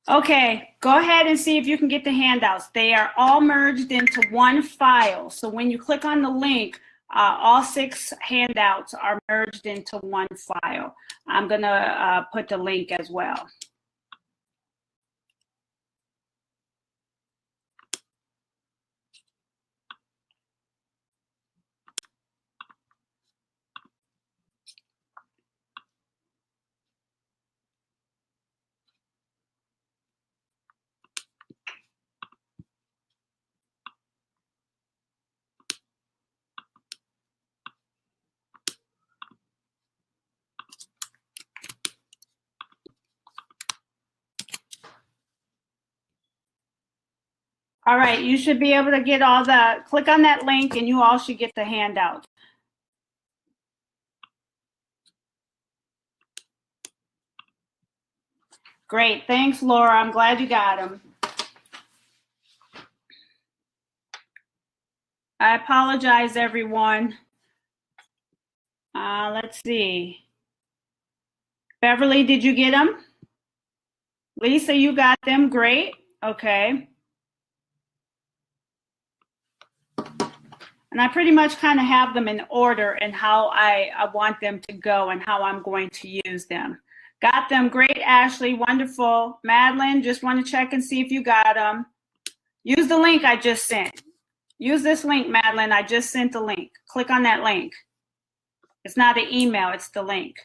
Okay, go ahead and see if you can get the handouts. They are all merged into one file. So when you click on the link, all 6 handouts are merged into one file. I'm going to put the link as well. All right, you should be able to get all click on that link and you all should get the handout. Great, thanks, Laura. I'm glad you got them. I apologize, everyone. Let's see. Beverly, did you get them? Lisa, you got them? Great. Okay. And I pretty much kind of have them in order and how I want them to go and how I'm going to use them. Got them. Great, Ashley. Wonderful. Madeline, just want to check and see if you got them. Use the link I just sent. Use this link, Madeline. I just sent the link. Click on that link. It's not an email, it's the link.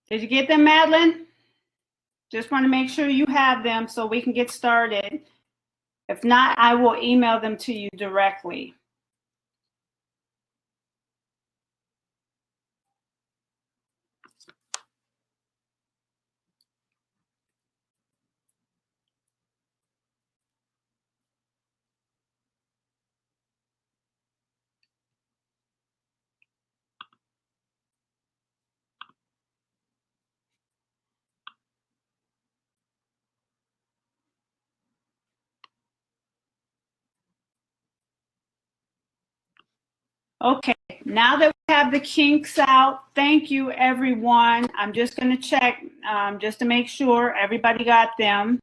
Did you get them, Madeline? Just want to make sure you have them so we can get started. If not, I will email them to you directly. Okay, now that we have the kinks out, thank you, everyone. I'm just going to check just to make sure everybody got them.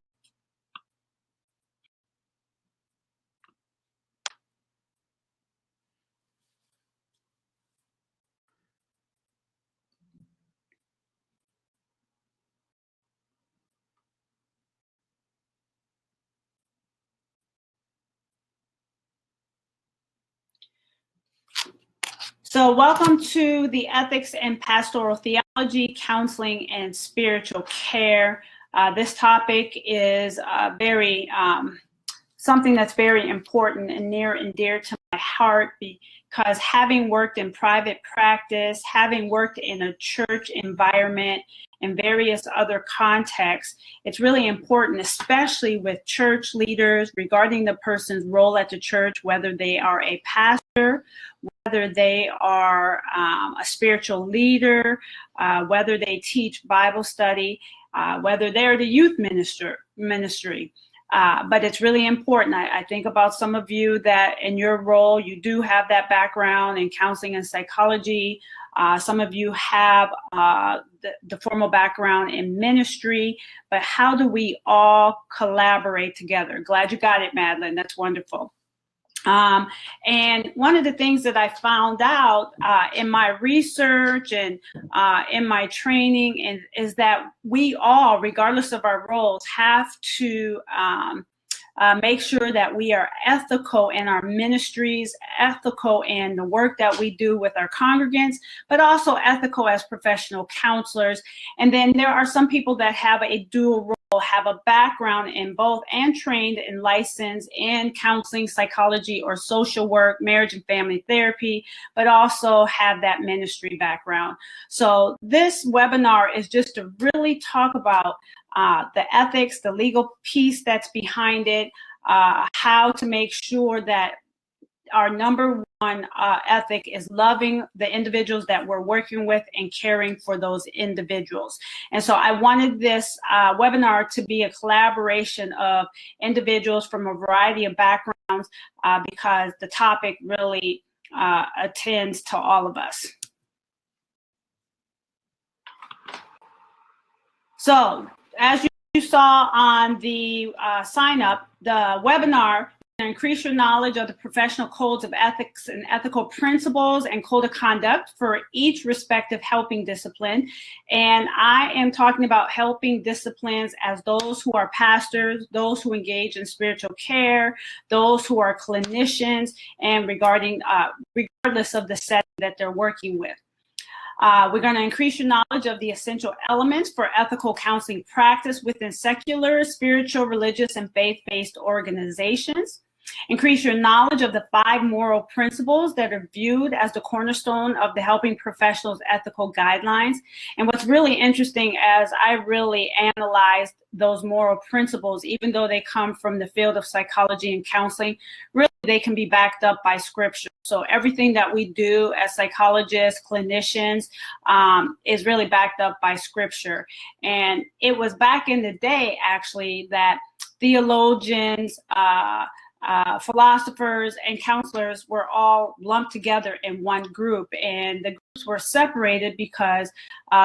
So welcome to the Ethics and Pastoral Theology, Counseling and Spiritual Care. This topic is something that's very important and near and dear to my heart because having worked in private practice, having worked in a church environment and various other contexts, it's really important, especially with church leaders regarding the person's role at the church, whether they are a pastor, whether they are a spiritual leader, whether they teach Bible study, whether they're the youth ministry. But it's really important. I think about some of you that in your role, you do have that background in counseling and psychology. Some of you have the formal background in ministry, but how do we all collaborate together? Glad you got it, Madeline. That's wonderful. And one of the things that I found out in my research and in my training is that we all, regardless of our roles, have to make sure that we are ethical in our ministries, ethical in the work that we do with our congregants, but also ethical as professional counselors. And then there are some people that have a dual role have a background in both and trained in license in counseling, psychology, or social work, marriage and family therapy, but also have that ministry background. So this webinar is just to really talk about the ethics, the legal piece that's behind it, how to make sure that our number one ethic is loving the individuals that we're working with and caring for those individuals. And so I wanted this webinar to be a collaboration of individuals from a variety of backgrounds because the topic really attends to all of us. So as you saw on the sign up, the webinar increase your knowledge of the professional codes of ethics and ethical principles and code of conduct for each respective helping discipline. And I am talking about helping disciplines as those who are pastors, those who engage in spiritual care, those who are clinicians, and regardless of the setting that they're working with. We're going to increase your knowledge of the essential elements for ethical counseling practice within secular, spiritual, religious, and faith-based organizations. Increase your knowledge of the 5 moral principles that are viewed as the cornerstone of the helping professionals' ethical guidelines. And what's really interesting, as I really analyzed those moral principles, even though they come from the field of psychology and counseling, really they can be backed up by scripture. So everything that we do as psychologists, clinicians, is really backed up by scripture. And it was back in the day, actually, that theologians, philosophers, and counselors were all lumped together in one group, and the groups were separated because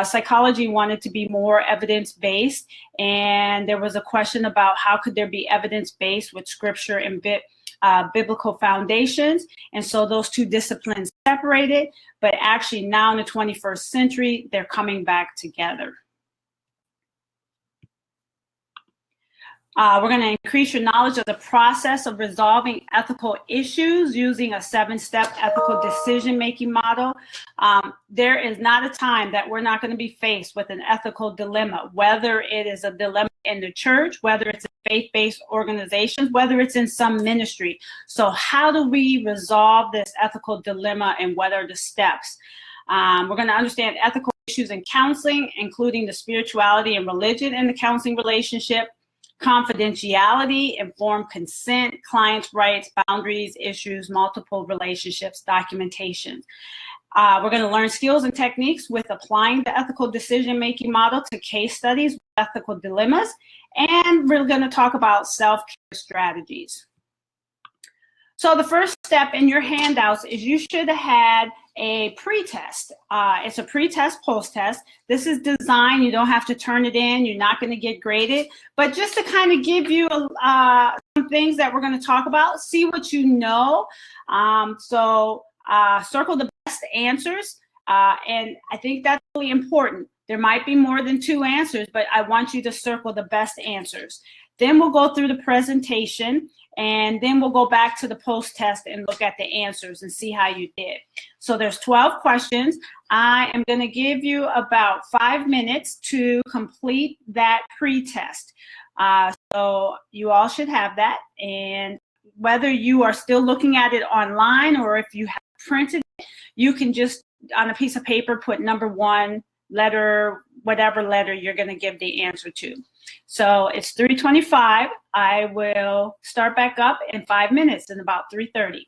psychology wanted to be more evidence-based, and there was a question about how could there be evidence-based with scripture and biblical foundations. And so those two disciplines separated, but actually now in the 21st century, they're coming back together. We're going to increase your knowledge of the process of resolving ethical issues using a 7-step ethical decision-making model. There is not a time that we're not going to be faced with an ethical dilemma, whether it is a dilemma in the church, whether it's in faith-based organizations, whether it's in some ministry. So how do we resolve this ethical dilemma, and what are the steps? We're going to understand ethical issues in counseling, including the spirituality and religion in the counseling relationship, confidentiality, informed consent, clients' rights, boundaries, issues, multiple relationships, documentation. We're going to learn skills and techniques with applying the ethical decision-making model to case studies with ethical dilemmas, and we're going to talk about self-care strategies. So the first step in your handouts is you should have had a pre-test. It's a pre-test, post-test. This is designed, you don't have to turn it in, you're not going to get graded, but just to kind of give you some things that we're going to talk about, see what you know. Circle the best answers, and I think that's really important. There might be more than 2 answers, but I want you to circle the best answers. Then we'll go through the presentation, and then we'll go back to the post-test and look at the answers and see how you did. So there's 12 questions. I am going to give you about 5 minutes to complete that pre-test. So you all should have that. And whether you are still looking at it online or if you have printed it, you can just, on a piece of paper, put number 1, letter, whatever letter you're going to give the answer to. So it's 3:25. I will start back up in 5 minutes, in about 3:30.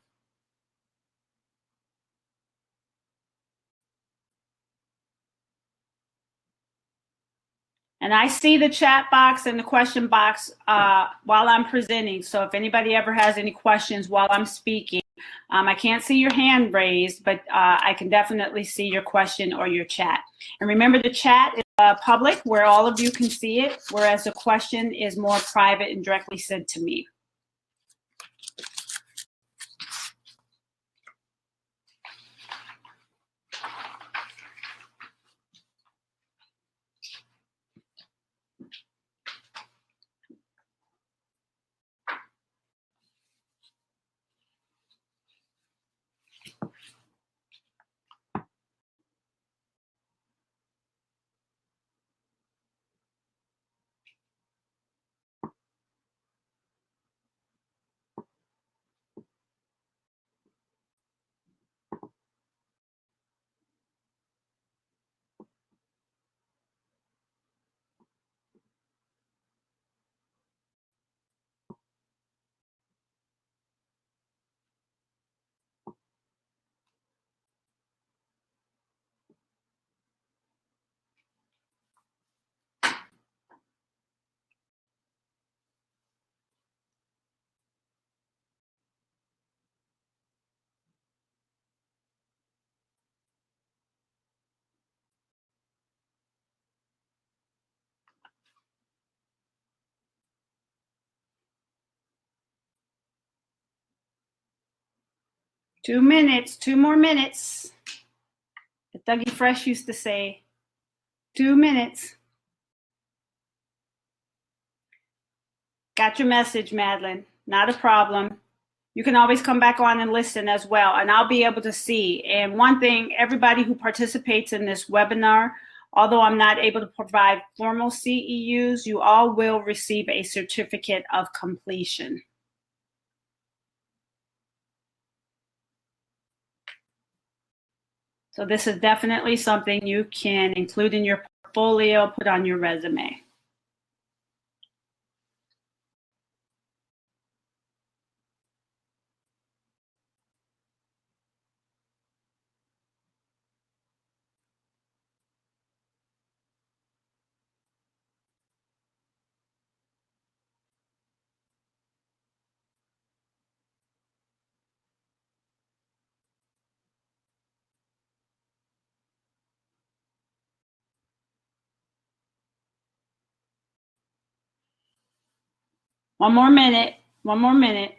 And I see the chat box and the question box while I'm presenting. So if anybody ever has any questions while I'm speaking, I can't see your hand raised, but I can definitely see your question or your chat. And remember, the chat is public, where all of you can see it, whereas the question is more private and directly sent to me. 2 minutes, 2 more minutes. Dougie Fresh used to say, 2 minutes. Got your message, Madeline. Not a problem. You can always come back on and listen as well, and I'll be able to see. And one thing, everybody who participates in this webinar, although I'm not able to provide formal CEUs, you all will receive a certificate of completion. So this is definitely something you can include in your portfolio, put on your resume. One more minute. One more minute.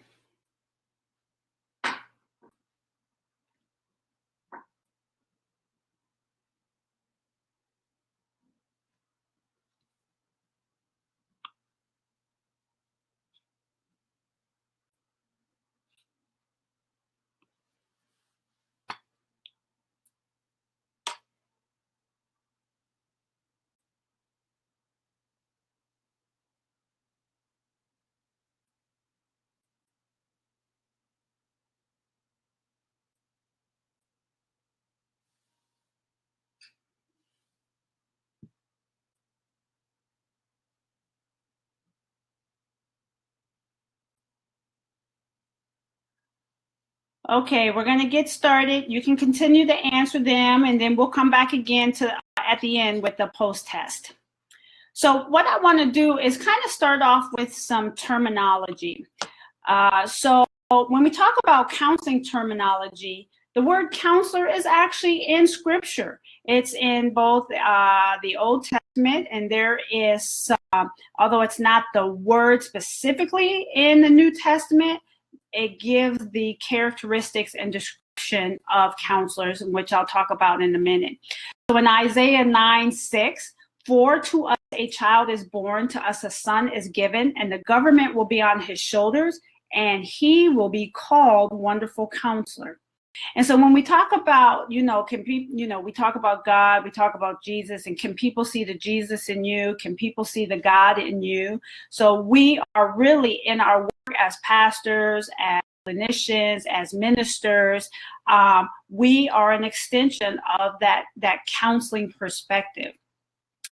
Okay, we're going to get started. You can continue to answer them, and then we'll come back again at the end with the post-test. So what I want to do is kind of start off with some terminology. So when we talk about counseling terminology, the word counselor is actually in Scripture. It's in both the Old Testament, and there is, although it's not the word specifically in the New Testament, it gives the characteristics and description of counselors, which I'll talk about in a minute. So in Isaiah 9:6, for to us a child is born, to us a son is given, and the government will be on his shoulders, and he will be called Wonderful Counselor. And so when we talk about, we talk about God, we talk about Jesus, and can people see the Jesus in you? Can people see the God in you? So we are really in our work as pastors, as clinicians, as ministers, we are an extension of that counseling perspective.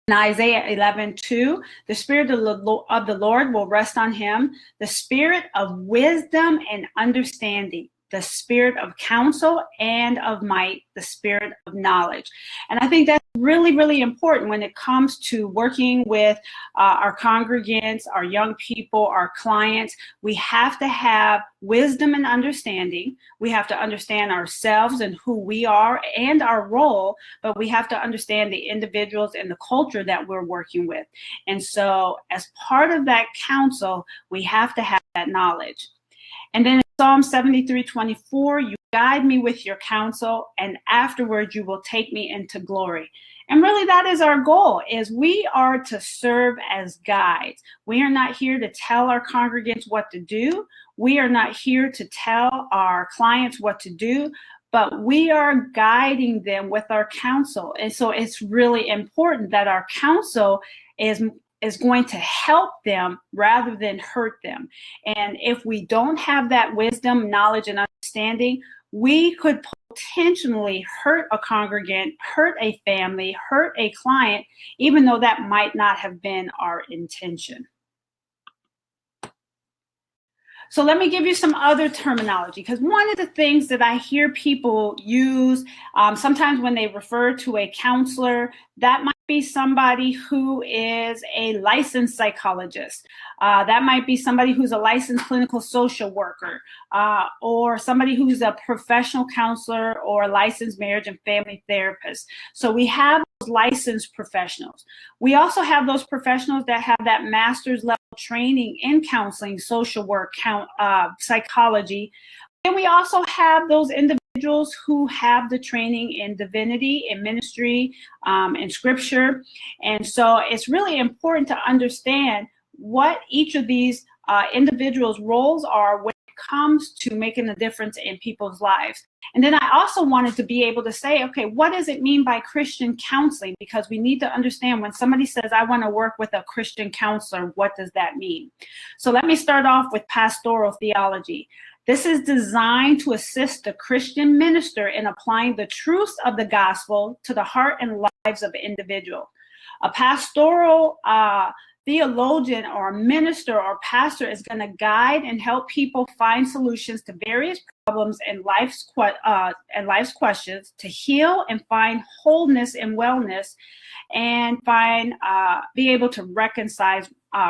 In Isaiah 11:2, the Spirit of the Lord will rest on him, the Spirit of wisdom and understanding, the Spirit of counsel and of might, the Spirit of knowledge. And I think that's really, really important when it comes to working with our congregants, our young people, our clients. We have to have wisdom and understanding. We have to understand ourselves and who we are and our role, but we have to understand the individuals and the culture that we're working with. And so as part of that counsel, we have to have that knowledge. And then in Psalm 73:24, you guide me with your counsel, and afterward you will take me into glory. And really that is our goal, is we are to serve as guides. We are not here to tell our congregants what to do. We are not here to tell our clients what to do, but we are guiding them with our counsel. And so it's really important that our counsel is going to help them rather than hurt them. And if we don't have that wisdom, knowledge, and understanding, we could potentially hurt a congregant, hurt a family, hurt a client, even though that might not have been our intention. So let me give you some other terminology, because one of the things that I hear people use, sometimes when they refer to a counselor, that might be somebody who is a licensed psychologist. That might be somebody who's a licensed clinical social worker, or somebody who's a professional counselor or a licensed marriage and family therapist. So we have those licensed professionals. We also have those professionals that have that master's level training in counseling, social work, psychology. We And we also have those individuals who have the training in divinity, in ministry, in scripture. And so it's really important to understand what each of these individuals' roles are when it comes to making a difference in people's lives. And then I also wanted to be able to say, okay, what does it mean by Christian counseling? Because we need to understand when somebody says, I want to work with a Christian counselor, what does that mean? So let me start off with pastoral theology. This is designed to assist the Christian minister in applying the truths of the gospel to the heart and lives of the individual. A pastoral theologian or minister or pastor is going to guide and help people find solutions to various problems and life's questions, to heal and find wholeness and wellness, and be able to reconcile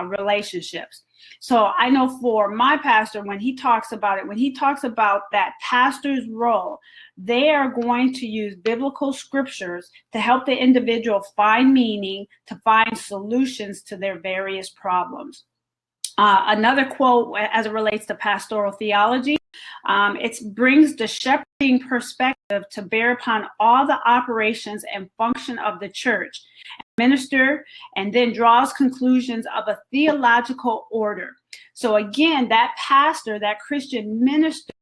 relationships. So I know for my pastor, when he talks about that pastor's role, they are going to use biblical scriptures to help the individual find meaning, to find solutions to their various problems. Another quote as it relates to pastoral theology, it brings the shepherding perspective to bear upon all the operations and function of the church, minister, and then draws conclusions of a theological order. So again, that pastor, that Christian minister,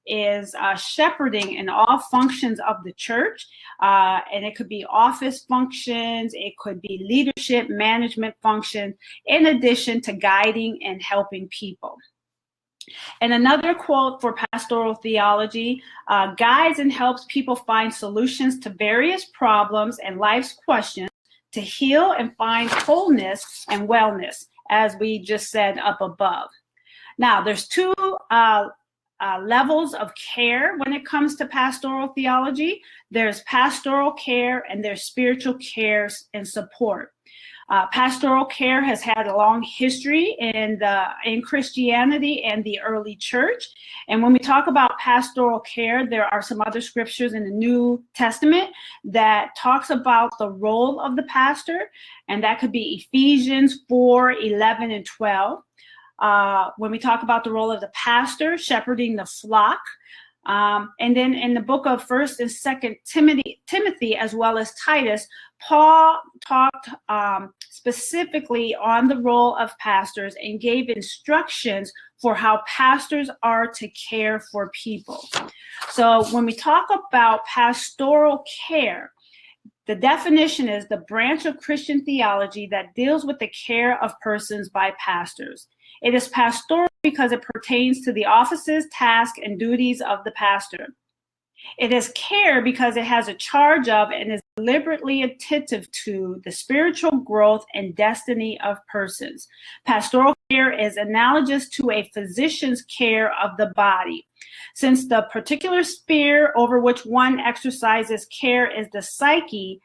is shepherding in all functions of the church, and it could be office functions, it could be leadership, management functions, in addition to guiding and helping people. And another quote for pastoral theology, guides and helps people find solutions to various problems and life's questions, to heal and find wholeness and wellness, as we just said up above. Now, there's two levels of care when it comes to pastoral theology. There's pastoral care and there's spiritual care and support. Pastoral care has had a long history in Christianity and the early church. And when we talk about pastoral care, there are some other scriptures in the New Testament that talks about the role of the pastor, and that could be Ephesians 4:11 and 12. When we talk about the role of the pastor, shepherding the flock. And then in the book of 1st and 2nd Timothy, as well as Titus, Paul talked specifically on the role of pastors and gave instructions for how pastors are to care for people. So when we talk about pastoral care, the definition is the branch of Christian theology that deals with the care of persons by pastors. It is pastoral because it pertains to the offices, tasks, and duties of the pastor. It is care because it has a charge of and is deliberately attentive to the spiritual growth and destiny of persons. Pastoral care is analogous to a physician's care of the body. Since the particular sphere over which one exercises care is the psyche,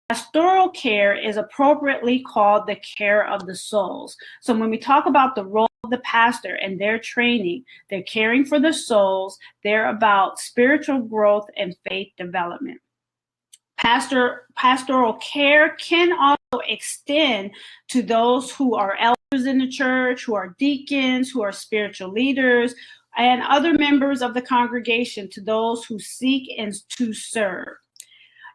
pastoral care is appropriately called the care of the souls. So when we talk about the role of the pastor and their training, they're caring for the souls. They're about spiritual growth and faith development. Pastoral care can also extend to those who are elders in the church, who are deacons, who are spiritual leaders, and other members of the congregation, to those who seek and to serve.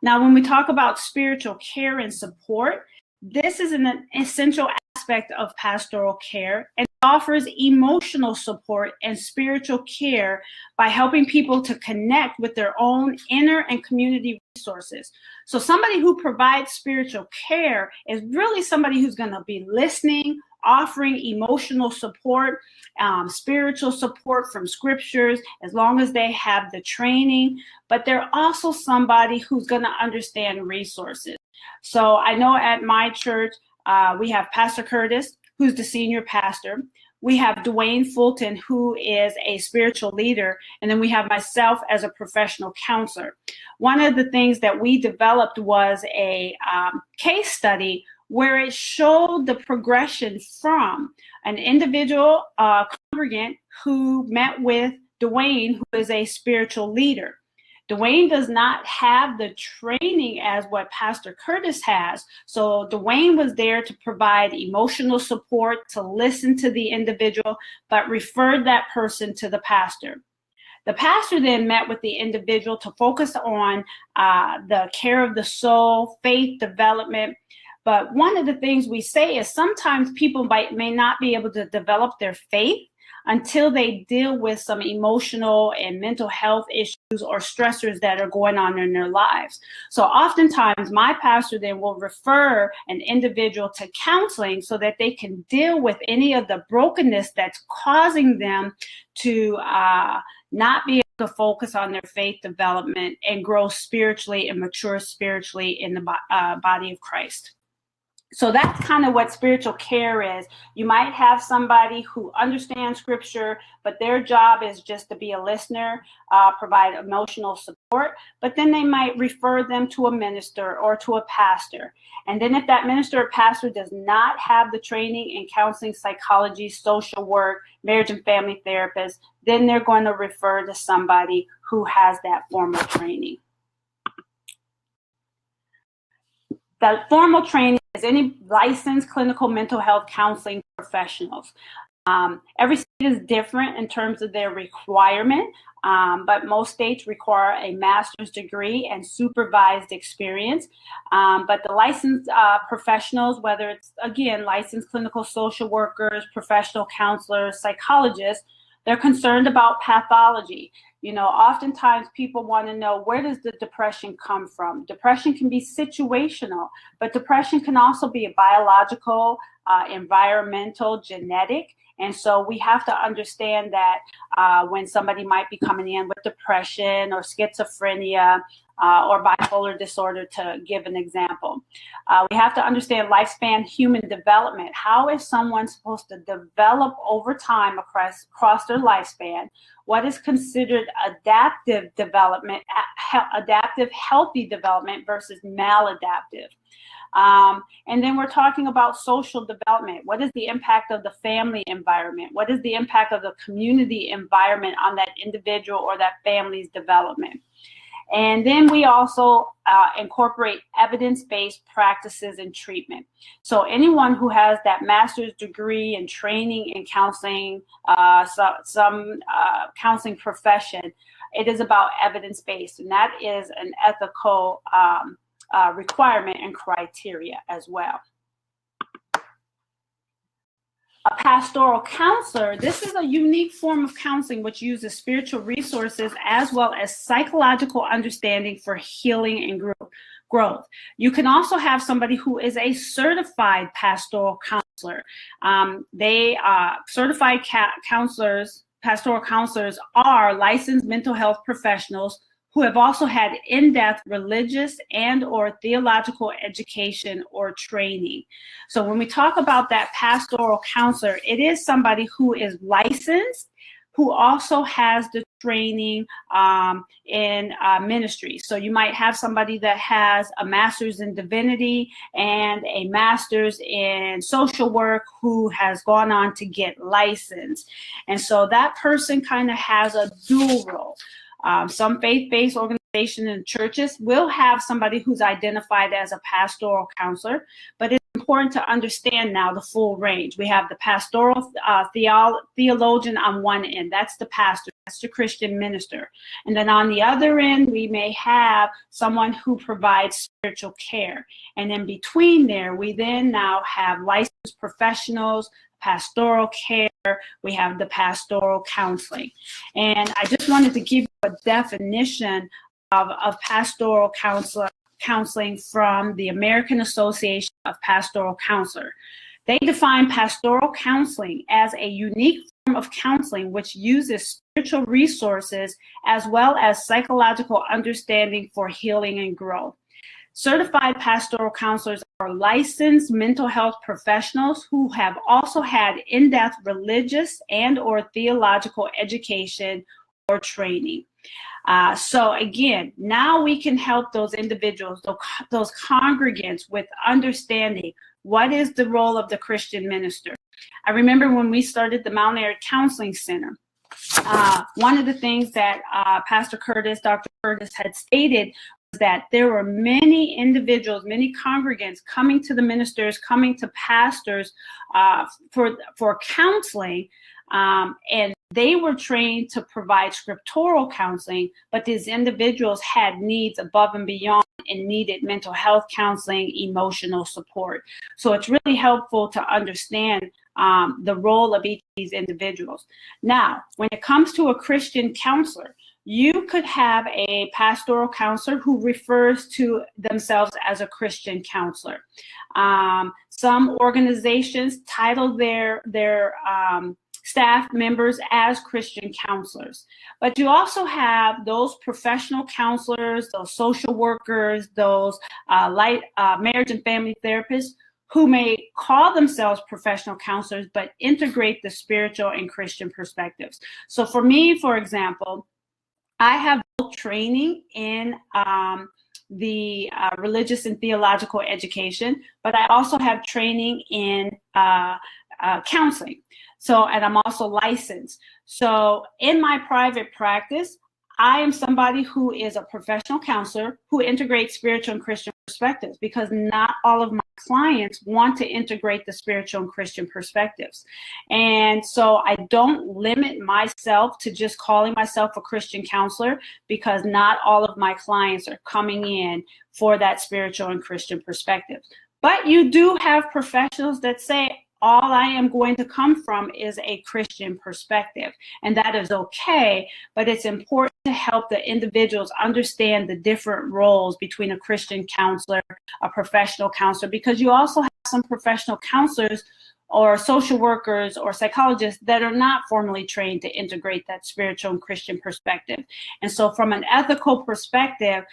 Now, when we talk about spiritual care and support, this is an essential aspect of pastoral care and offers emotional support and spiritual care by helping people to connect with their own inner and community resources. So somebody who provides spiritual care is really somebody who's going to be listening, offering emotional support, spiritual support from scriptures, as long as they have the training. But they're also somebody who's going to understand resources. So I know at my church, we have Pastor Curtis, who's the senior pastor. We have Dwayne Fulton, who is a spiritual leader. And then we have myself as a professional counselor. One of the things that we developed was a case study where it showed the progression from an individual congregant who met with Dwayne, who is a spiritual leader. Dwayne does not have the training as what Pastor Curtis has. So Dwayne was there to provide emotional support, to listen to the individual, but referred that person to the pastor. The pastor then met with the individual to focus on the care of the soul, faith development. But one of the things we say is sometimes people may not be able to develop their faith until they deal with some emotional and mental health issues or stressors that are going on in their lives. So oftentimes my pastor then will refer an individual to counseling so that they can deal with any of the brokenness that's causing them to not be able to focus on their faith development and grow spiritually and mature spiritually in the body of Christ. So that's kind of what spiritual care is. You might have somebody who understands scripture, but their job is just to be a listener, provide emotional support, but then they might refer them to a minister or to a pastor. And then if that minister or pastor does not have the training in counseling, psychology, social work, marriage and family therapist, then they're going to refer to somebody who has that formal training. The formal training is any licensed clinical mental health counseling professionals. Every state is different in terms of their requirement, but most states require a master's degree and supervised experience. But the licensed professionals, whether it's, again, licensed clinical social workers, professional counselors, psychologists, they're concerned about pathology. You know, oftentimes people want to know, where does the depression come from? Depression can be situational, but depression can also be a biological, environmental, genetic. And so we have to understand that when somebody might be coming in with depression or schizophrenia or bipolar disorder, to give an example, we have to understand lifespan human development. How is someone supposed to develop over time across their lifespan? What is considered adaptive development, adaptive healthy development versus maladaptive? And then we're talking about social development. What is the impact of the family environment? What is the impact of the community environment on that individual or that family's development? And then we also incorporate evidence-based practices and treatment. So anyone who has that master's degree in training in counseling, some counseling profession, it is about evidence-based, and that is an ethical requirement and criteria as well. A pastoral counselor, this is a unique form of counseling which uses spiritual resources as well as psychological understanding for healing and growth. You can also have somebody who is a certified pastoral counselor. Certified counselors, pastoral counselors, are licensed mental health professionals who have also had in-depth religious and or theological education or training. So when we talk about that pastoral counselor, it is somebody who is licensed, who also has the training in ministry. So you might have somebody that has a master's in divinity and a master's in social work who has gone on to get licensed. And so that person kind of has a dual role. Some faith-based organizations and churches will have somebody who's identified as a pastoral counselor, but it's important to understand now the full range. We have the pastoral theologian on one end, that's the pastor, that's the Christian minister. And then on the other end, we may have someone who provides spiritual care. And in between there, we then now have licensed professionals, pastoral care, we have the pastoral counseling. And I just wanted to give you a definition of pastoral counseling from the American Association of Pastoral Counselors. They define pastoral counseling as a unique form of counseling which uses spiritual resources as well as psychological understanding for healing and growth. Certified pastoral counselors are licensed mental health professionals who have also had in-depth religious and or theological education or training. So again, now we can help those individuals, those congregants, with understanding what is the role of the Christian minister. I remember when we started the Mount Airy Counseling Center, one of the things that Pastor Curtis, Dr. Curtis, had stated that there were many individuals, many congregants coming to the ministers, coming to pastors for counseling, and they were trained to provide scriptural counseling, but these individuals had needs above and beyond and needed mental health counseling, emotional support. So it's really helpful to understand the role of each of these individuals. Now, when it comes to a Christian counselor, you could have a pastoral counselor who refers to themselves as a Christian counselor. Some organizations title their staff members as Christian counselors. But you also have those professional counselors, those social workers, those marriage and family therapists who may call themselves professional counselors, but integrate the spiritual and Christian perspectives. So for me, for example, I have both training in the religious and theological education, but I also have training in counseling. So, and I'm also licensed. So in my private practice, I am somebody who is a professional counselor who integrates spiritual and Christian perspectives, because not all of my clients want to integrate the spiritual and Christian perspectives. And so I don't limit myself to just calling myself a Christian counselor, because not all of my clients are coming in for that spiritual and Christian perspective. But you do have professionals that say, all I am going to come from is a Christian perspective, and that is okay, but it's important to help the individuals understand the different roles between a Christian counselor, a professional counselor, because you also have some professional counselors or social workers or psychologists that are not formally trained to integrate that spiritual and Christian perspective. And so from an ethical perspective,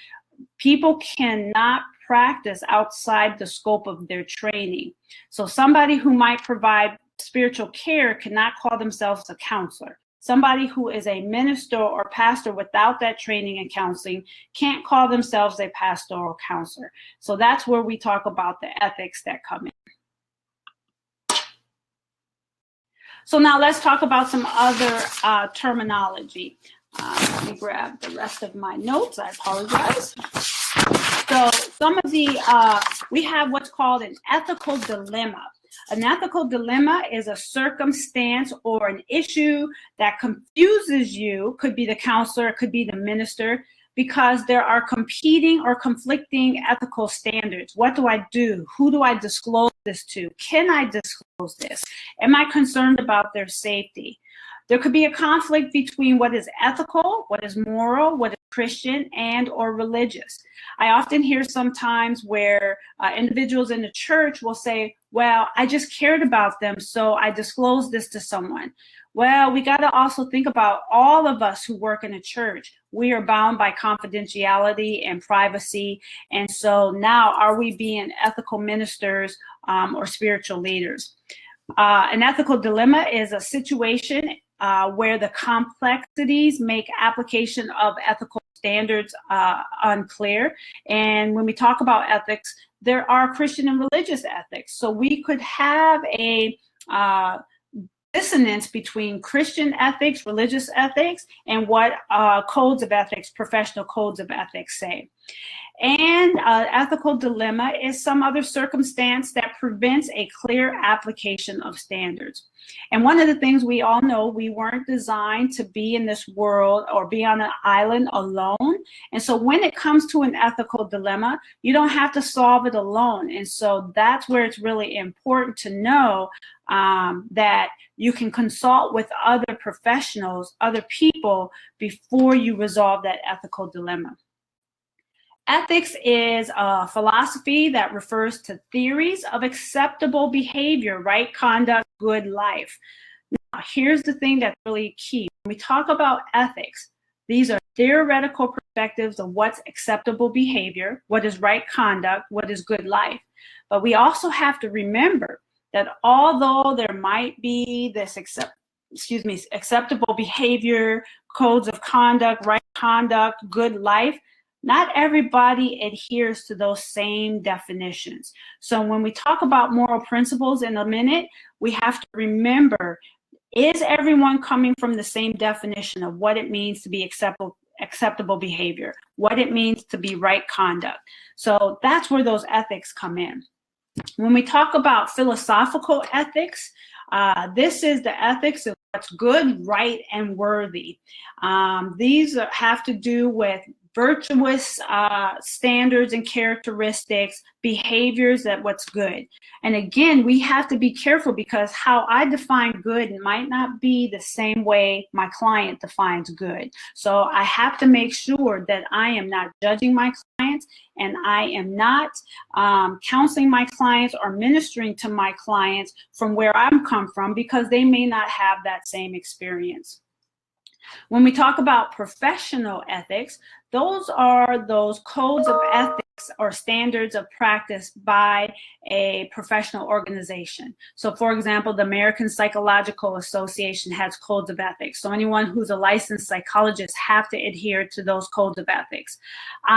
people cannot practice outside the scope of their training. So somebody who might provide spiritual care cannot call themselves a counselor. Somebody who is a minister or pastor without that training and counseling can't call themselves a pastoral counselor. So that's where we talk about the ethics that come in. So now let's talk about some other terminology. Let me grab the rest of my notes. I apologize. So some of the, we have what's called an ethical dilemma. An ethical dilemma is a circumstance or an issue that confuses you, could be the counselor, it could be the minister, because there are competing or conflicting ethical standards. What do I do? Who do I disclose this to? Can I disclose this? Am I concerned about their safety? There could be a conflict between what is ethical, what is moral, what is Christian, and or religious. I often hear sometimes where individuals in the church will say, well, I just cared about them, so I disclosed this to someone. Well, we got to also think about all of us who work in a church. We are bound by confidentiality and privacy. And so now, are we being ethical ministers or spiritual leaders? An ethical dilemma is a situation where the complexities make application of ethical standards unclear. And when we talk about ethics, there are Christian and religious ethics. So we could have a dissonance between Christian ethics, religious ethics, and what codes of ethics, professional codes of ethics say. And ethical dilemma is some other circumstance that prevents a clear application of standards. And one of the things we all know, we weren't designed to be in this world or be on an island alone. And so when it comes to an ethical dilemma, you don't have to solve it alone. And so that's where it's really important to know that you can consult with other professionals, other people, before you resolve that ethical dilemma. Ethics is a philosophy that refers to theories of acceptable behavior, right conduct, good life. Now, here's the thing that's really key. When we talk about ethics, these are theoretical perspectives of what's acceptable behavior, what is right conduct, what is good life. But we also have to remember that although there might be this acceptable behavior, codes of conduct, right conduct, good life, not everybody adheres to those same definitions. So when we talk about moral principles in a minute, we have to remember, is everyone coming from the same definition of what it means to be acceptable behavior, what it means to be right conduct? So that's where those ethics come in. When we talk about philosophical ethics, this is the ethics of what's good, right, and worthy. These have to do with virtuous standards and characteristics, behaviors, that what's good. And again, we have to be careful, because how I define good might not be the same way my client defines good. So I have to make sure that I am not judging my clients, and I am not counseling my clients or ministering to my clients from where I'm come from, because they may not have that same experience. When we talk about professional ethics, those are those codes of ethics or standards of practice by a professional organization. So for example, the American Psychological Association has codes of ethics. So anyone who's a licensed psychologist have to adhere to those codes of ethics.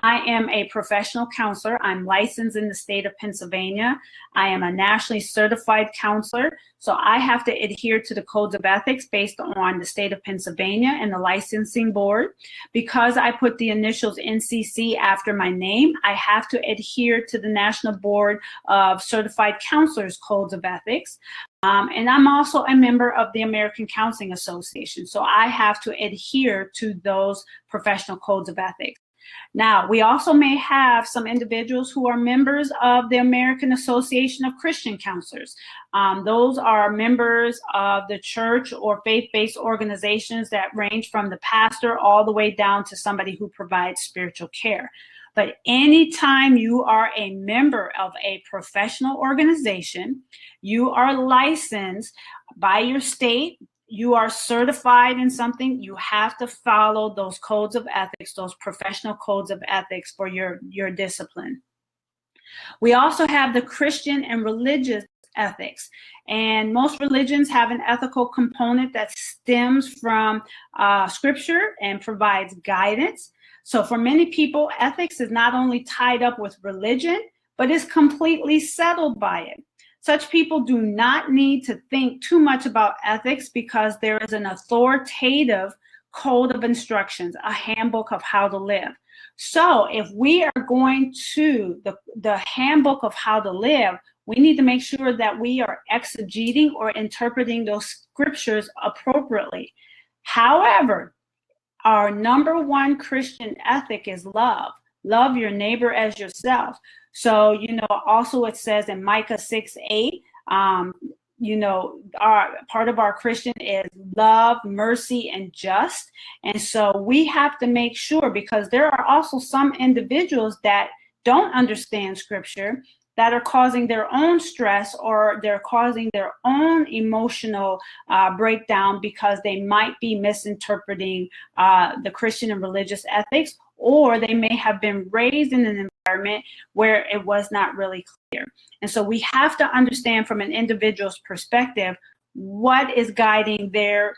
I am a professional counselor. I'm licensed in the state of Pennsylvania. I am a nationally certified counselor. So I have to adhere to the codes of ethics based on the state of Pennsylvania and the licensing board. Because I put the initials NCC after my name, I have to adhere to the National Board of Certified Counselors Codes of Ethics. And I'm also a member of the American Counseling Association. So I have to adhere to those professional codes of ethics. Now, we also may have some individuals who are members of the American Association of Christian Counselors. Those are members of the church or faith-based organizations that range from the pastor all the way down to somebody who provides spiritual care. But anytime you are a member of a professional organization, you are licensed by your state, you are certified in something, you have to follow those codes of ethics, those professional codes of ethics for your discipline. We also have the Christian and religious ethics. And most religions have an ethical component that stems from scripture and provides guidance. So for many people, ethics is not only tied up with religion, but is completely settled by it. Such people do not need to think too much about ethics, because there is an authoritative code of instructions, a handbook of how to live. So if we are going to the handbook of how to live, we need to make sure that we are exegeting or interpreting those scriptures appropriately. However, our number one Christian ethic is love. Love your neighbor as yourself. So, also it says in Micah 6:8, part of our Christian is love, mercy, and just. And so we have to make sure, because there are also some individuals that don't understand scripture, that are causing their own stress, or they're causing their own emotional breakdown, because they might be misinterpreting the Christian and religious ethics, or they may have been raised in an environment where it was not really clear. And so we have to understand from an individual's perspective what is guiding their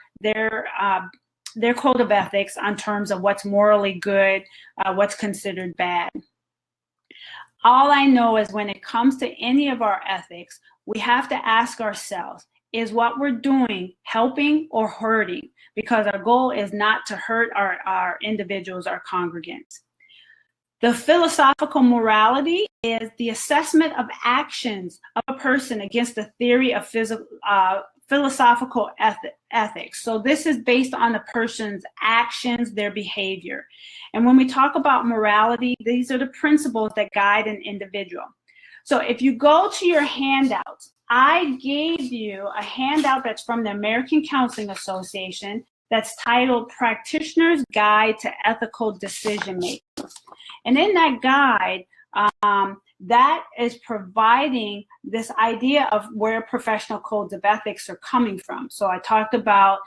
code of ethics on terms of what's morally good, what's considered bad. All I know is when it comes to any of our ethics, we have to ask ourselves, is what we're doing helping or hurting? Because our goal is not to hurt our individuals, our congregants. The philosophical morality is the assessment of actions of a person against the theory of philosophical ethics. So this is based on a person's actions, their behavior. And when we talk about morality, these are the principles that guide an individual. So if you go to your handouts, I gave you a handout that's from the American Counseling Association that's titled Practitioner's Guide to Ethical Decision Making. And in that guide, that is providing this idea of where professional codes of ethics are coming from. So I talked about,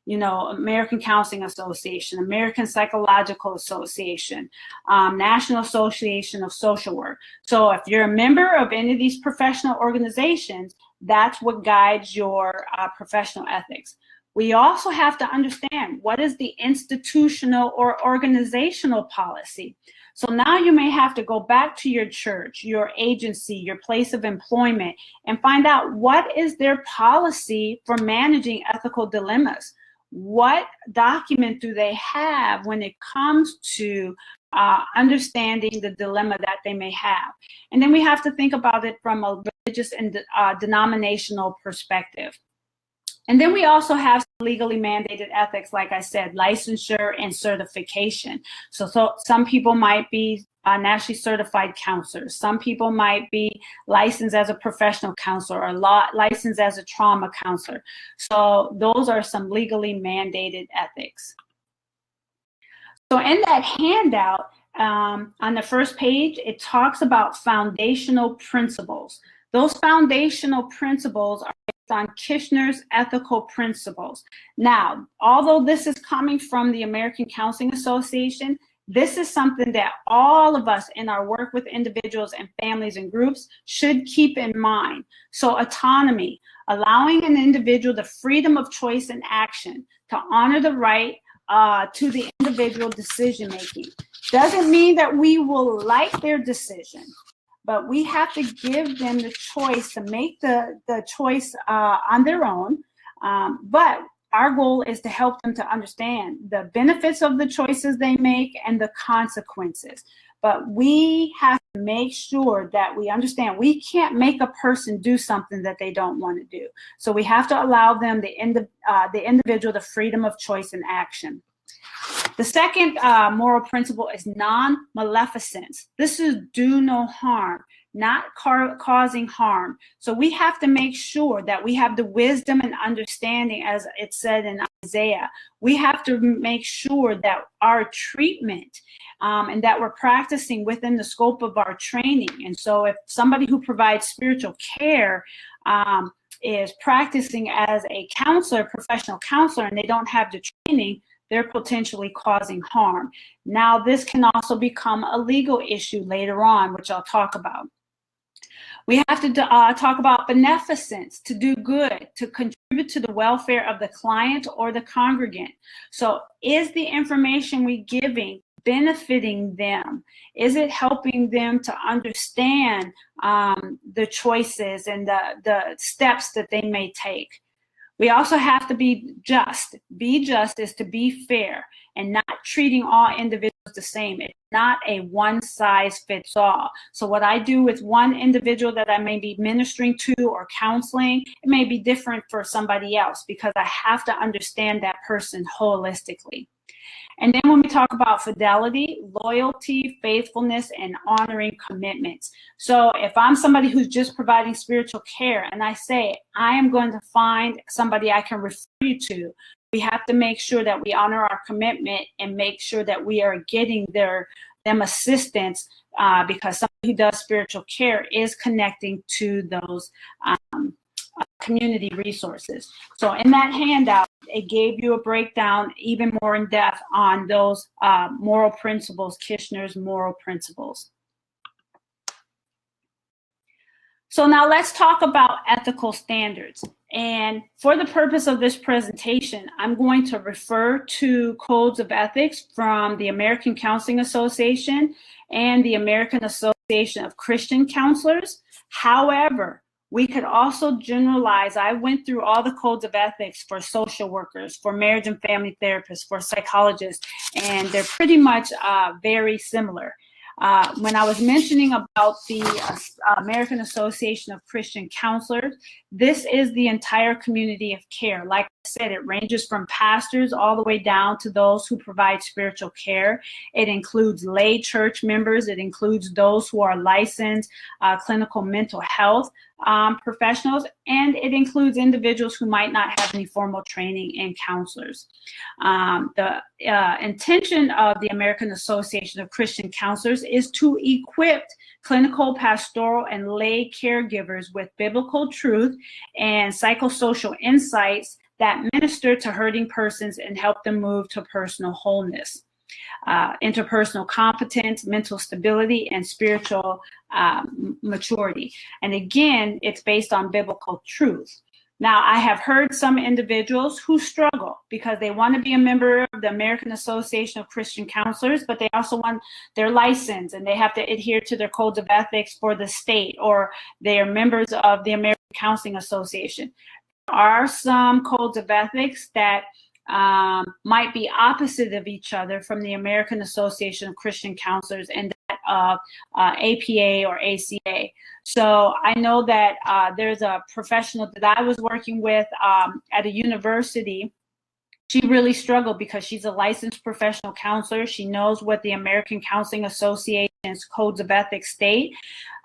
American Counseling Association, American Psychological Association, National Association of Social Work. So if you're a member of any of these professional organizations, that's what guides your professional ethics. We also have to understand what is the institutional or organizational policy. So now you may have to go back to your church, your agency, your place of employment, and find out what is their policy for managing ethical dilemmas. What document do they have when it comes to understanding the dilemma that they may have? And then we have to think about it from a religious and denominational perspective. And then we also have legally mandated ethics, like I said, licensure and certification. So some people might be nationally certified counselors. Some people might be licensed as a professional counselor or licensed as a trauma counselor. So those are some legally mandated ethics. So in that handout, on the first page, it talks about foundational principles. Those foundational principles are based on Kirchner's ethical principles. Now, although this is coming from the American Counseling Association, this is something that all of us in our work with individuals and families and groups should keep in mind. So autonomy, allowing an individual the freedom of choice and action to honor the right to the individual decision making. Doesn't mean that we will like their decision, but we have to give them the choice to make the choice on their own. But our goal is to help them to understand the benefits of the choices they make and the consequences. But we have to make sure that we understand we can't make a person do something that they don't want to do. So we have to allow them, the individual, the freedom of choice and action. The second moral principle is non-maleficence. This is do no harm, not causing harm. So we have to make sure that we have the wisdom and understanding, as it said in Isaiah. We have to make sure that our treatment and that we're practicing within the scope of our training. And so if somebody who provides spiritual care is practicing as a counselor, professional counselor, and they don't have the training, they're potentially causing harm. Now, this can also become a legal issue later on, which I'll talk about. We have to talk about beneficence, to do good, to contribute to the welfare of the client or the congregant. So is the information we're giving benefiting them? Is it helping them to understand the choices and the steps that they may take? We also have to be just. Be just is to be fair and not treating all individuals the same. It's not a one size fits all. So what I do with one individual that I may be ministering to or counseling, it may be different for somebody else because I have to understand that person holistically. And then when we talk about fidelity, loyalty, faithfulness, and honoring commitments. So if I'm somebody who's just providing spiritual care and I say, I am going to find somebody I can refer you to, we have to make sure that we honor our commitment and make sure that we are getting them assistance because somebody who does spiritual care is connecting to those community resources. So in that handout, it gave you a breakdown even more in depth on those moral principles, Kirchner's moral principles. So now let's talk about ethical standards. And for the purpose of this presentation, I'm going to refer to codes of ethics from the American Counseling Association and the American Association of Christian Counselors. However, we could also generalize. I went through all the codes of ethics for social workers, for marriage and family therapists, for psychologists, and they're pretty much very similar. When I was mentioning about the American Association of Christian Counselors, this is the entire community of care. Like I said, it ranges from pastors all the way down to those who provide spiritual care. It includes lay church members. It includes those who are licensed clinical mental health professionals, and it includes individuals who might not have any formal training in counselors. The intention of the American Association of Christian Counselors is to equip clinical, pastoral, and lay caregivers with biblical truth and psychosocial insights that minister to hurting persons and help them move to personal wholeness. Interpersonal competence, mental stability, and spiritual maturity. And again, it's based on biblical truth. Now, I have heard some individuals who struggle because they want to be a member of the American Association of Christian Counselors, but they also want their license and they have to adhere to their codes of ethics for the state, or they are members of the American Counseling Association. There are some codes of ethics that might be opposite of each other from the American Association of Christian Counselors, and that of APA or ACA. So I know that there's a professional that I was working with at a university. She really struggled because she's a licensed professional counselor. She knows what the American Counseling Association's codes of ethics state,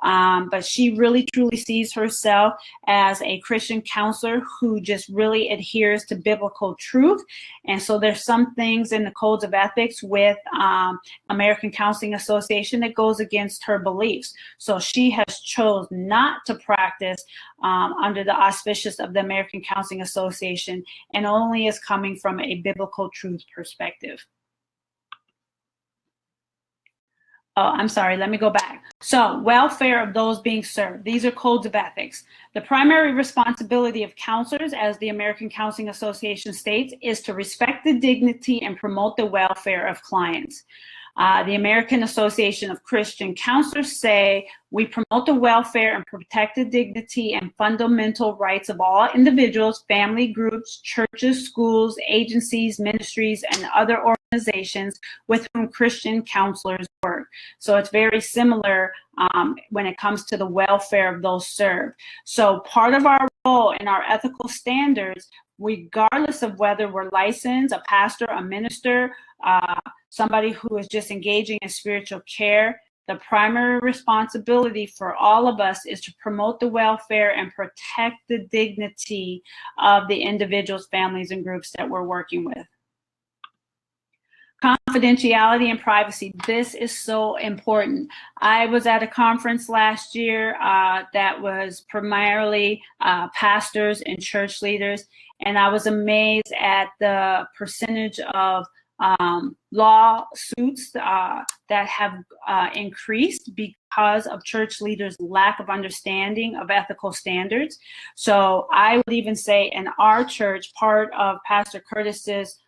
but she really truly sees herself as a Christian counselor who just really adheres to biblical truth. And so there's some things in the codes of ethics with American Counseling Association that goes against her beliefs. So she has chose not to practice under the auspices of the American Counseling Association, and only is coming from a biblical truth perspective. Oh, I'm sorry, let me go back. So, welfare of those being served. These are codes of ethics. The primary responsibility of counselors, as the American Counseling Association states, is to respect the dignity and promote the welfare of clients. The American Association of Christian Counselors say, we promote the welfare and protect the dignity and fundamental rights of all individuals, family groups, churches, schools, agencies, ministries, and other organizations with whom Christian counselors work. So it's very similar when it comes to the welfare of those served. So part of our role in our ethical standards, regardless of whether we're licensed, a pastor, a minister, somebody who is just engaging in spiritual care, the primary responsibility for all of us is to promote the welfare and protect the dignity of the individuals, families, and groups that we're working with. Confidentiality and privacy. This is so important. I was at a conference last year that was primarily pastors and church leaders, and I was amazed at the percentage of lawsuits that have increased because of church leaders' lack of understanding of ethical standards. So I would even say in our church, part of Pastor Curtis's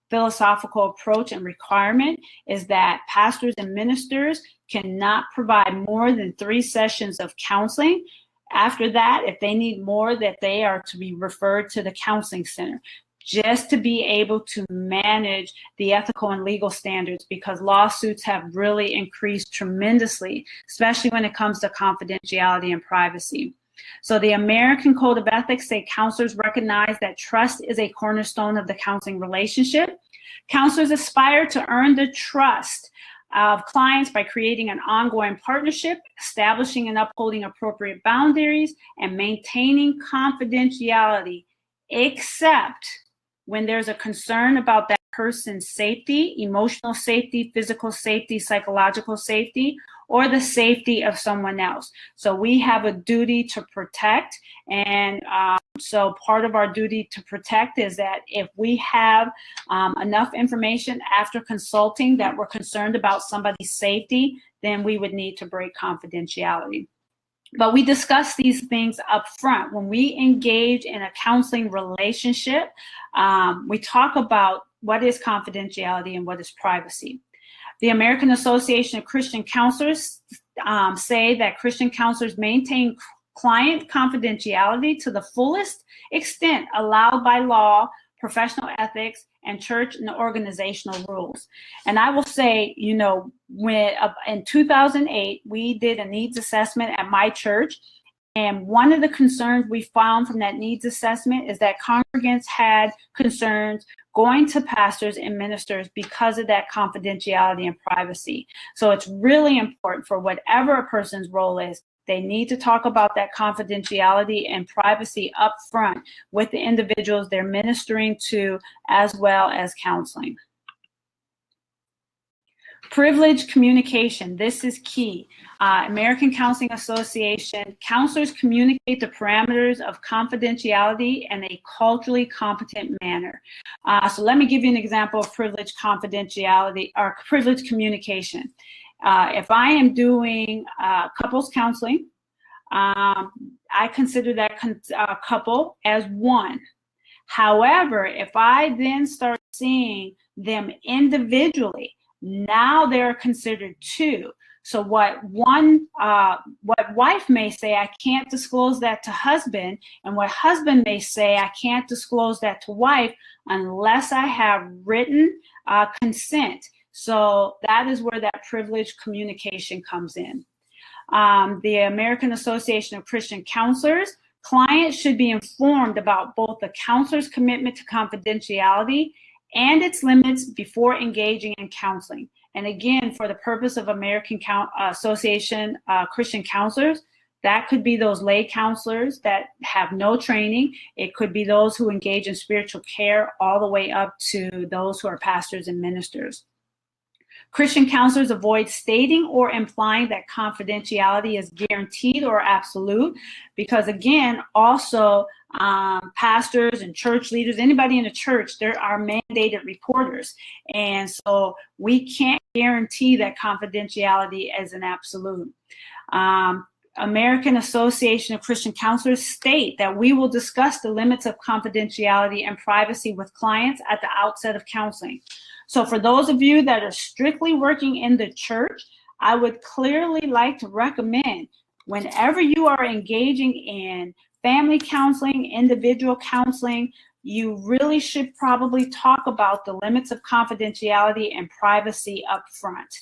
philosophical approach and requirement is that pastors and ministers cannot provide more than 3 sessions of counseling. After that, if they need more, that they are to be referred to the counseling center, just to be able to manage the ethical and legal standards, because lawsuits have really increased tremendously, especially when it comes to confidentiality and privacy. So the American Code of Ethics say counselors recognize that trust is a cornerstone of the counseling relationship. Counselors aspire to earn the trust of clients by creating an ongoing partnership, establishing and upholding appropriate boundaries, and maintaining confidentiality, except when there's a concern about that person's safety, emotional safety, physical safety, psychological safety, or the safety of someone else. So we have a duty to protect, and so part of our duty to protect is that if we have enough information after consulting that we're concerned about somebody's safety, then we would need to break confidentiality. But we discuss these things up front. When we engage in a counseling relationship, we talk about what is confidentiality and what is privacy. The American Association of Christian Counselors say that Christian counselors maintain client confidentiality to the fullest extent allowed by law, professional ethics, and church and organizational rules. And I will say, you know, when in 2008, we did a needs assessment at my church. And one of the concerns we found from that needs assessment is that congregants had concerns going to pastors and ministers because of that confidentiality and privacy. So it's really important for whatever a person's role is, they need to talk about that confidentiality and privacy up front with the individuals they're ministering to, as well as counseling. Privileged communication. This is key. American Counseling Association, counselors communicate the parameters of confidentiality in a culturally competent manner. So let me give you an example of privileged confidentiality or privileged communication. If I am doing couples counseling, I consider that couple as one. However, if I then start seeing them individually, now they're considered two. So what wife may say, I can't disclose that to husband, and what husband may say, I can't disclose that to wife unless I have written consent. So that is where that privileged communication comes in. The American Association of Christian Counselors, clients should be informed about both the counselor's commitment to confidentiality and its limits before engaging in counseling. And again, for the purpose of American Association Christian Counselors, that could be those lay counselors that have no training. It could be those who engage in spiritual care, all the way up to those who are pastors and ministers. Christian counselors avoid stating or implying that confidentiality is guaranteed or absolute, because again, also pastors and church leaders, anybody in a church, there are mandated reporters. And so we can't guarantee that confidentiality as an absolute. American Association of Christian Counselors state that we will discuss the limits of confidentiality and privacy with clients at the outset of counseling. So for those of you that are strictly working in the church, I would clearly like to recommend, whenever you are engaging in family counseling, individual counseling, you really should probably talk about the limits of confidentiality and privacy up front.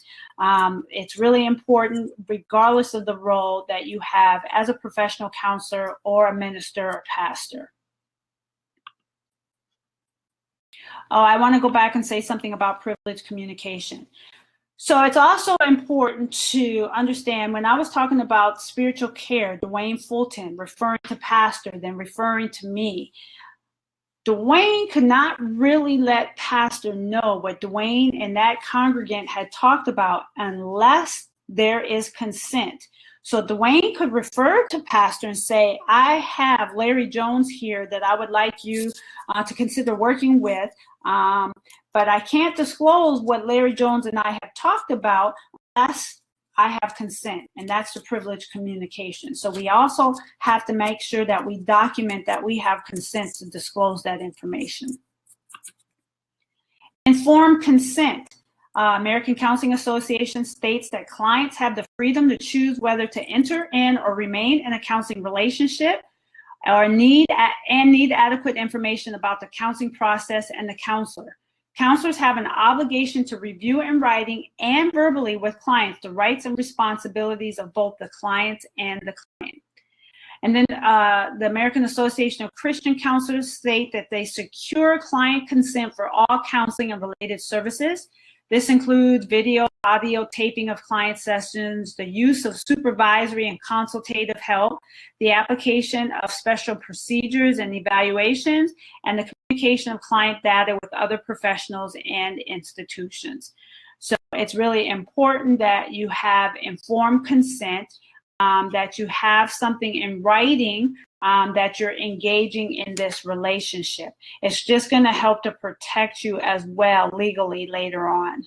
It's really important, regardless of the role that you have as a professional counselor or a minister or pastor. Oh, I want to go back and say something about privileged communication. So it's also important to understand, when I was talking about spiritual care, Dwayne Fulton referring to pastor, then referring to me, Dwayne could not really let pastor know what Dwayne and that congregant had talked about unless there is consent. So Dwayne could refer to pastor and say, I have Larry Jones here that I would like you to consider working with, but I can't disclose what Larry Jones and I have talked about unless I have consent, and that's the privileged communication. So we also have to make sure that we document that we have consent to disclose that information. Informed consent. American Counseling Association states that clients have the freedom to choose whether to enter in or remain in a counseling relationship, or need adequate information about the counseling process and the counselor. Counselors have an obligation to review in writing and verbally with clients the rights and responsibilities of both the client and the client. And then the American Association of Christian Counselors state that they secure client consent for all counseling and related services. This includes video, audio taping of client sessions, the use of supervisory and consultative help, the application of special procedures and evaluations, and the communication of client data with other professionals and institutions. So it's really important that you have informed consent, that you have something in writing, that you're engaging in this relationship. It's just going to help to protect you as well legally later on.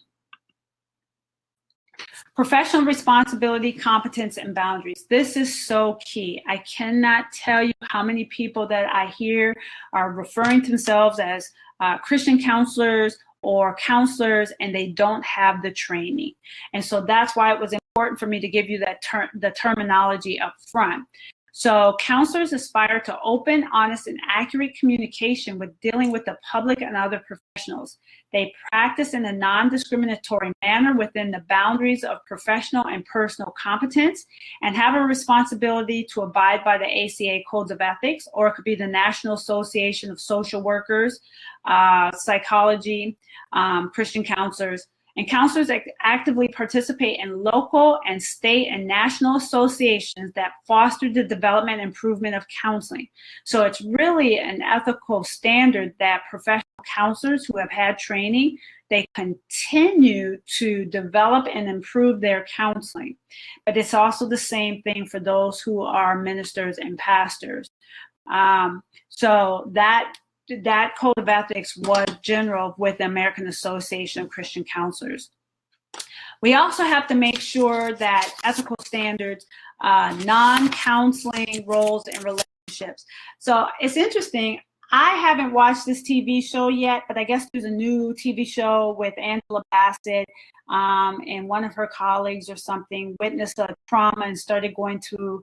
Professional responsibility, competence, and boundaries. This is so key. I cannot tell you how many people that I hear are referring to themselves as Christian counselors or counselors, and they don't have the training. And so that's why it was important for me to give you that the terminology up front. So counselors aspire to open, honest, and accurate communication with dealing with the public and other professionals. They practice in a non-discriminatory manner within the boundaries of professional and personal competence, and have a responsibility to abide by the ACA codes of ethics, or it could be the National Association of Social Workers, Psychology, Christian counselors. And counselors actively participate in local and state and national associations that foster the development and improvement of counseling. So it's really an ethical standard that professional counselors who have had training, they continue to develop and improve their counseling. But it's also the same thing for those who are ministers and pastors. So that code of ethics was general with the American Association of Christian Counselors. We also have to make sure that ethical standards, non-counseling roles and relationships. So it's interesting. I haven't watched this TV show yet, but I guess there's a new TV show with Angela Bassett, and one of her colleagues or something witnessed a trauma and started going to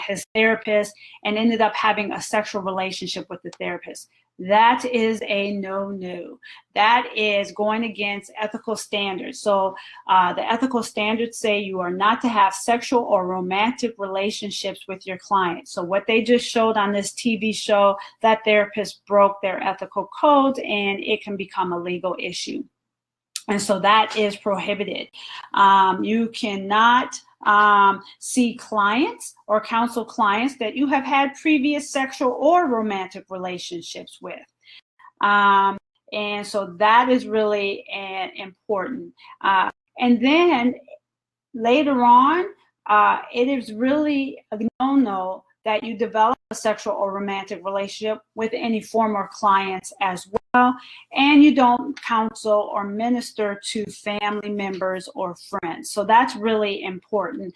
his therapist and ended up having a sexual relationship with the therapist. That is a no-no. That is going against ethical standards. So the ethical standards say you are not to have sexual or romantic relationships with your client. So what they just showed on this TV show, that therapist broke their ethical codes, and it can become a legal issue. And so that is prohibited. You cannot see clients or counsel clients that you have had previous sexual or romantic relationships with. And so that is really important. And then later on, it is really a no-no that you develop a sexual or romantic relationship with any former clients as well, and you don't counsel or minister to family members or friends. So that's really important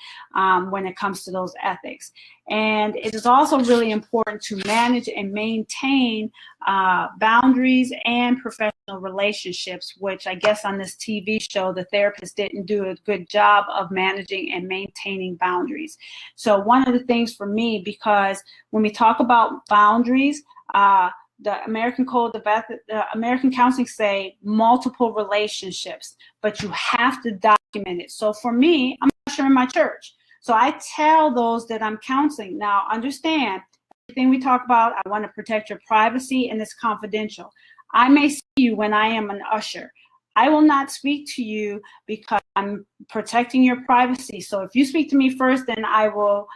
when it comes to those ethics. And it is also really important to manage and maintain boundaries and professional relationships, which I guess on this TV show, the therapist didn't do a good job of managing and maintaining boundaries. So one of the things for me, because when we talk about boundaries, the American Code of Ethics, the American Counseling say multiple relationships, but you have to document it. So for me, I'm not sure in my church. So I tell those that I'm counseling, now understand, everything we talk about, I want to protect your privacy and it's confidential. I may see you when I am an usher. I will not speak to you because I'm protecting your privacy. So if you speak to me first, then I will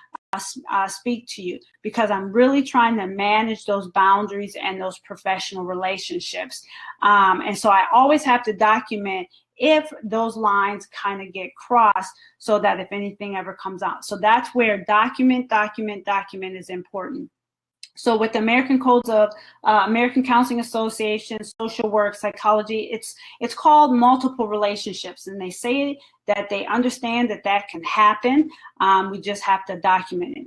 speak to you, because I'm really trying to manage those boundaries and those professional relationships. And so I always have to document if those lines kind of get crossed, so that if anything ever comes out. So that's where document is important. So with the American Codes of American Counseling Association, social work, psychology, it's called multiple relationships. And they say that they understand that that can happen. We just have to document it.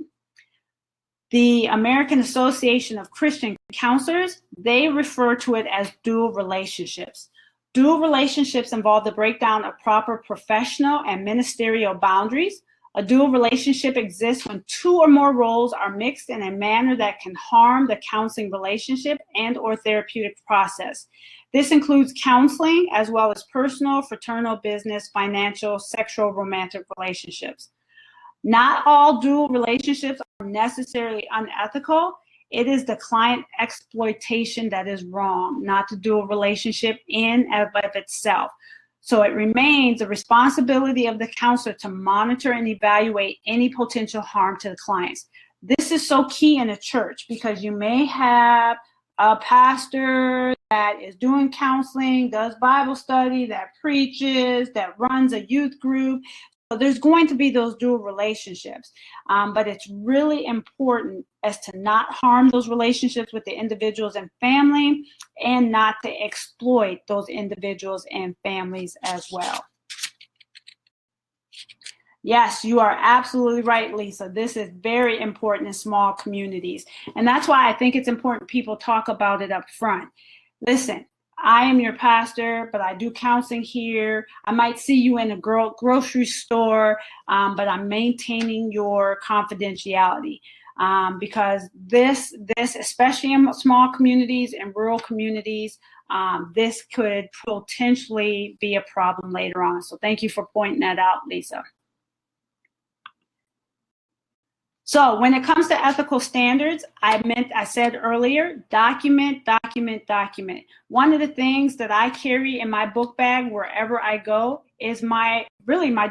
The American Association of Christian Counselors, they refer to it as dual relationships. Dual relationships involve the breakdown of proper professional and ministerial boundaries. A dual relationship exists when two or more roles are mixed in a manner that can harm the counseling relationship and or therapeutic process. This includes counseling as well as personal, fraternal, business, financial, sexual, romantic relationships. Not all dual relationships are necessarily unethical. It is the client exploitation that is wrong, not the dual relationship in and of itself. So it remains the responsibility of the counselor to monitor and evaluate any potential harm to the clients. This is so key in a church, because you may have a pastor that is doing counseling, does Bible study, that preaches, that runs a youth group. So there's going to be those dual relationships, but it's really important as to not harm those relationships with the individuals and family, and not to exploit those individuals and families as well. Yes, you are absolutely right, Lisa. This is very important in small communities. And that's why I think it's important people talk about it up front. Listen, I am your pastor, but I do counseling here. I might see you in a grocery store, but I'm maintaining your confidentiality, because this, especially in small communities and rural communities, this could potentially be a problem later on. So thank you for pointing that out, Lisa. So when it comes to ethical standards, I said earlier, document. One of the things that I carry in my book bag wherever I go is my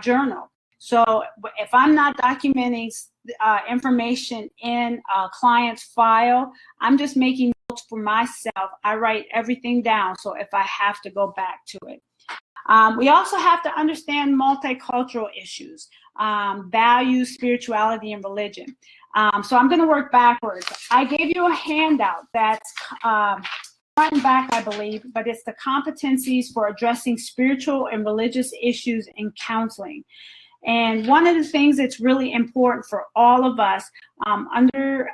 journal. So if I'm not documenting information in a client's file, I'm just making notes for myself. I write everything down, so if I have to go back to it. We also have to understand multicultural issues, values, spirituality, and religion. So I'm going to work backwards. I gave you a handout that's front and back, I believe, but it's the competencies for addressing spiritual and religious issues in counseling. And one of the things that's really important for all of us under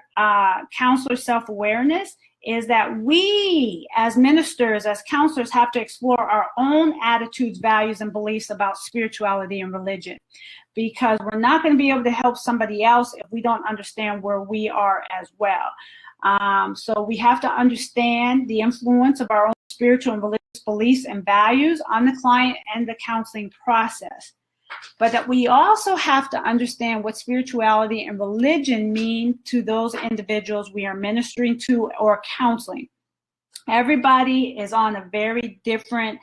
counselor self-awareness is that we, as ministers, as counselors, have to explore our own attitudes, values, and beliefs about spirituality and religion, because we're not going to be able to help somebody else if we don't understand where we are as well. So we have to understand the influence of our own spiritual and religious beliefs and values on the client and the counseling process. But that we also have to understand what spirituality and religion mean to those individuals we are ministering to or counseling. Everybody is on a very different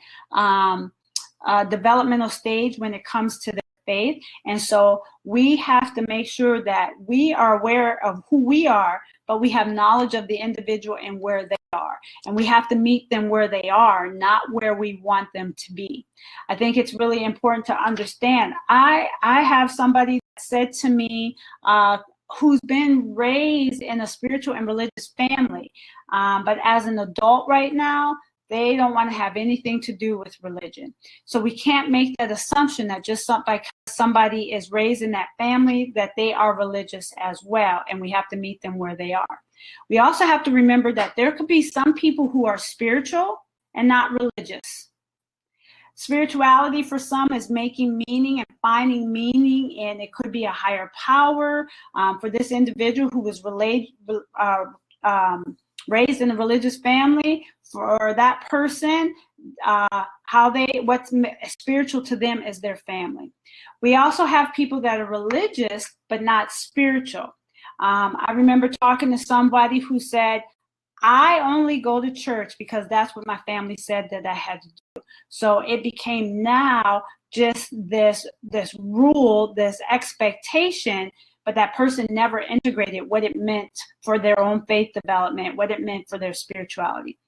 developmental stage when it comes to their faith. And so we have to make sure that we are aware of who we are, but we have knowledge of the individual and where they are. And we have to meet them where they are, not where we want them to be. I think it's really important to understand. I have somebody that said to me, who's been raised in a spiritual and religious family, but as an adult right now, they don't want to have anything to do with religion. So we can't make that assumption that just because somebody is raised in that family that they are religious as well, and we have to meet them where they are. We also have to remember that there could be some people who are spiritual and not religious. Spirituality for some is making meaning and finding meaning, and it could be a higher power. For this individual who was raised in a religious family, for that person, what's spiritual to them is their family. We also have people that are religious but not spiritual. I remember talking to somebody who said, I only go to church because that's what my family said that I had to do. So it became now just this rule, this expectation, but that person never integrated what it meant for their own faith development, what it meant for their spirituality.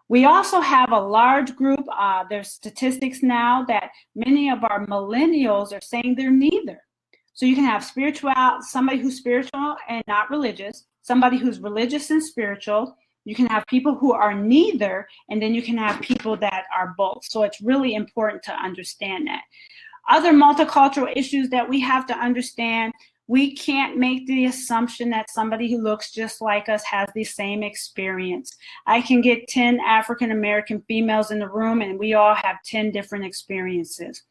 We also have a large group, there's statistics now that many of our millennials are saying they're neither. So you can have somebody who's spiritual and not religious, somebody who's religious and spiritual. You can have people who are neither, and then you can have people that are both. So it's really important to understand that. Other multicultural issues that we have to understand, we can't make the assumption that somebody who looks just like us has the same experience. I can get 10 African American females in the room and we all have 10 different experiences.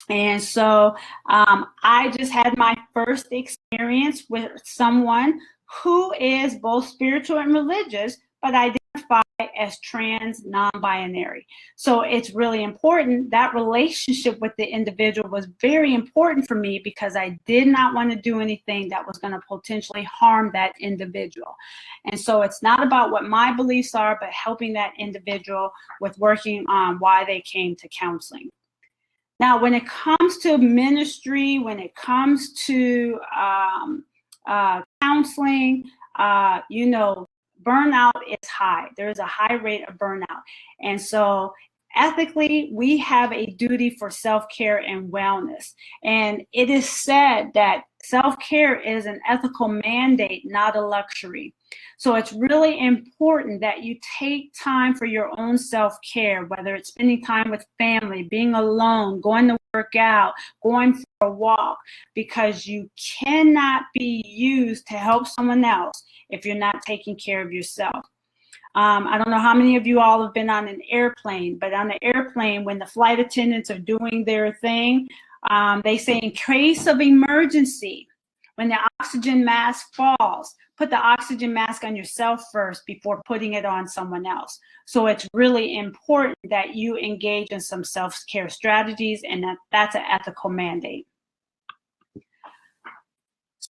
And so I just had my first experience with someone who is both spiritual and religious, but identify as trans, non-binary. So it's really important. That relationship with the individual was very important for me because I did not want to do anything that was going to potentially harm that individual. And so it's not about what my beliefs are, but helping that individual with working on why they came to counseling. Now, when it comes to ministry, when it comes to counseling, burnout is high. There's a high rate of burnout. And so ethically, we have a duty for self-care and wellness. And it is said that self-care is an ethical mandate, not a luxury. So it's really important that you take time for your own self-care, whether it's spending time with family, being alone, going to work out, going for a walk, because you cannot be used to help someone else if you're not taking care of yourself. I don't know how many of you all have been on an airplane, but on the airplane, when the flight attendants are doing their thing, they say in case of emergency, when the oxygen mask falls, put the oxygen mask on yourself first before putting it on someone else. So it's really important that you engage in some self-care strategies, and that's an ethical mandate.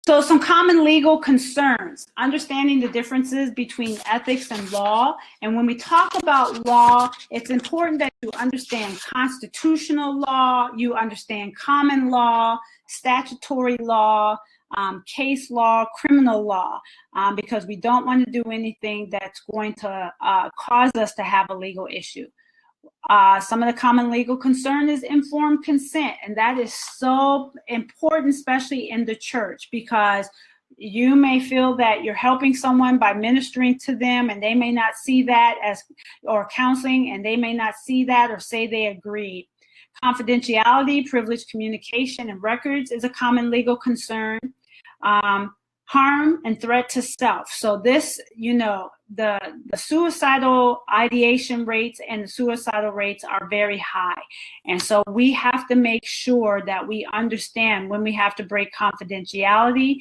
So some common legal concerns, understanding the differences between ethics and law. And when we talk about law, it's important that you understand constitutional law, you understand common law, statutory law, case law, criminal law, because we don't want to do anything that's going to cause us to have a legal issue. Some of the common legal concern is informed consent, and that is so important, especially in the church, because you may feel that you're helping someone by ministering to them, and they may not see that or counseling, and they may not see that or say they agree. Confidentiality, privileged communication, and records is a common legal concern. Harm and threat to self. So this, the suicidal ideation rates and the suicidal rates are very high. And so we have to make sure that we understand when we have to break confidentiality,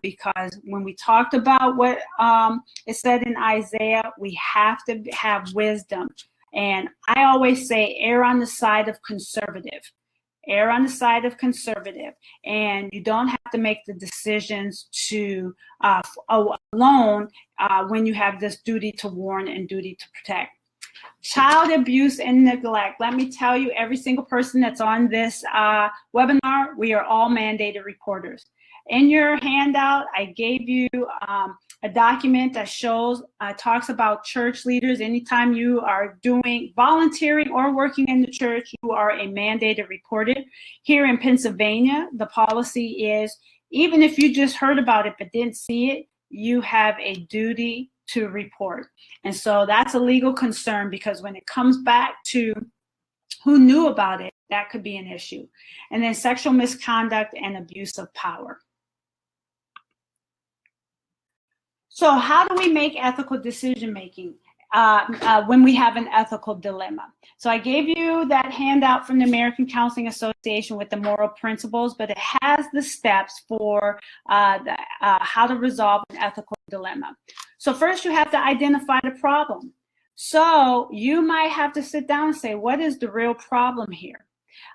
because when we talked about what is said in Isaiah, we have to have wisdom. And I always say, err on the side of conservative. Err on the side of conservative, and you don't have to make the decisions to alone when you have this duty to warn and duty to protect. Child abuse and neglect. Let me tell you, every single person that's on this webinar, we are all mandated reporters. In your handout, I gave you a document that shows, talks about church leaders. Anytime you are doing volunteering or working in the church, you are a mandated reporter. Here in Pennsylvania, the policy is, even if you just heard about it but didn't see it, you have a duty to report. And so that's a legal concern, because when it comes back to who knew about it, that could be an issue. And then sexual misconduct and abuse of power. So how do we make ethical decision making when we have an ethical dilemma? So I gave you that handout from the American Counseling Association with the moral principles, but it has the steps for how to resolve an ethical dilemma. So first you have to identify the problem. So you might have to sit down and say, what is the real problem here?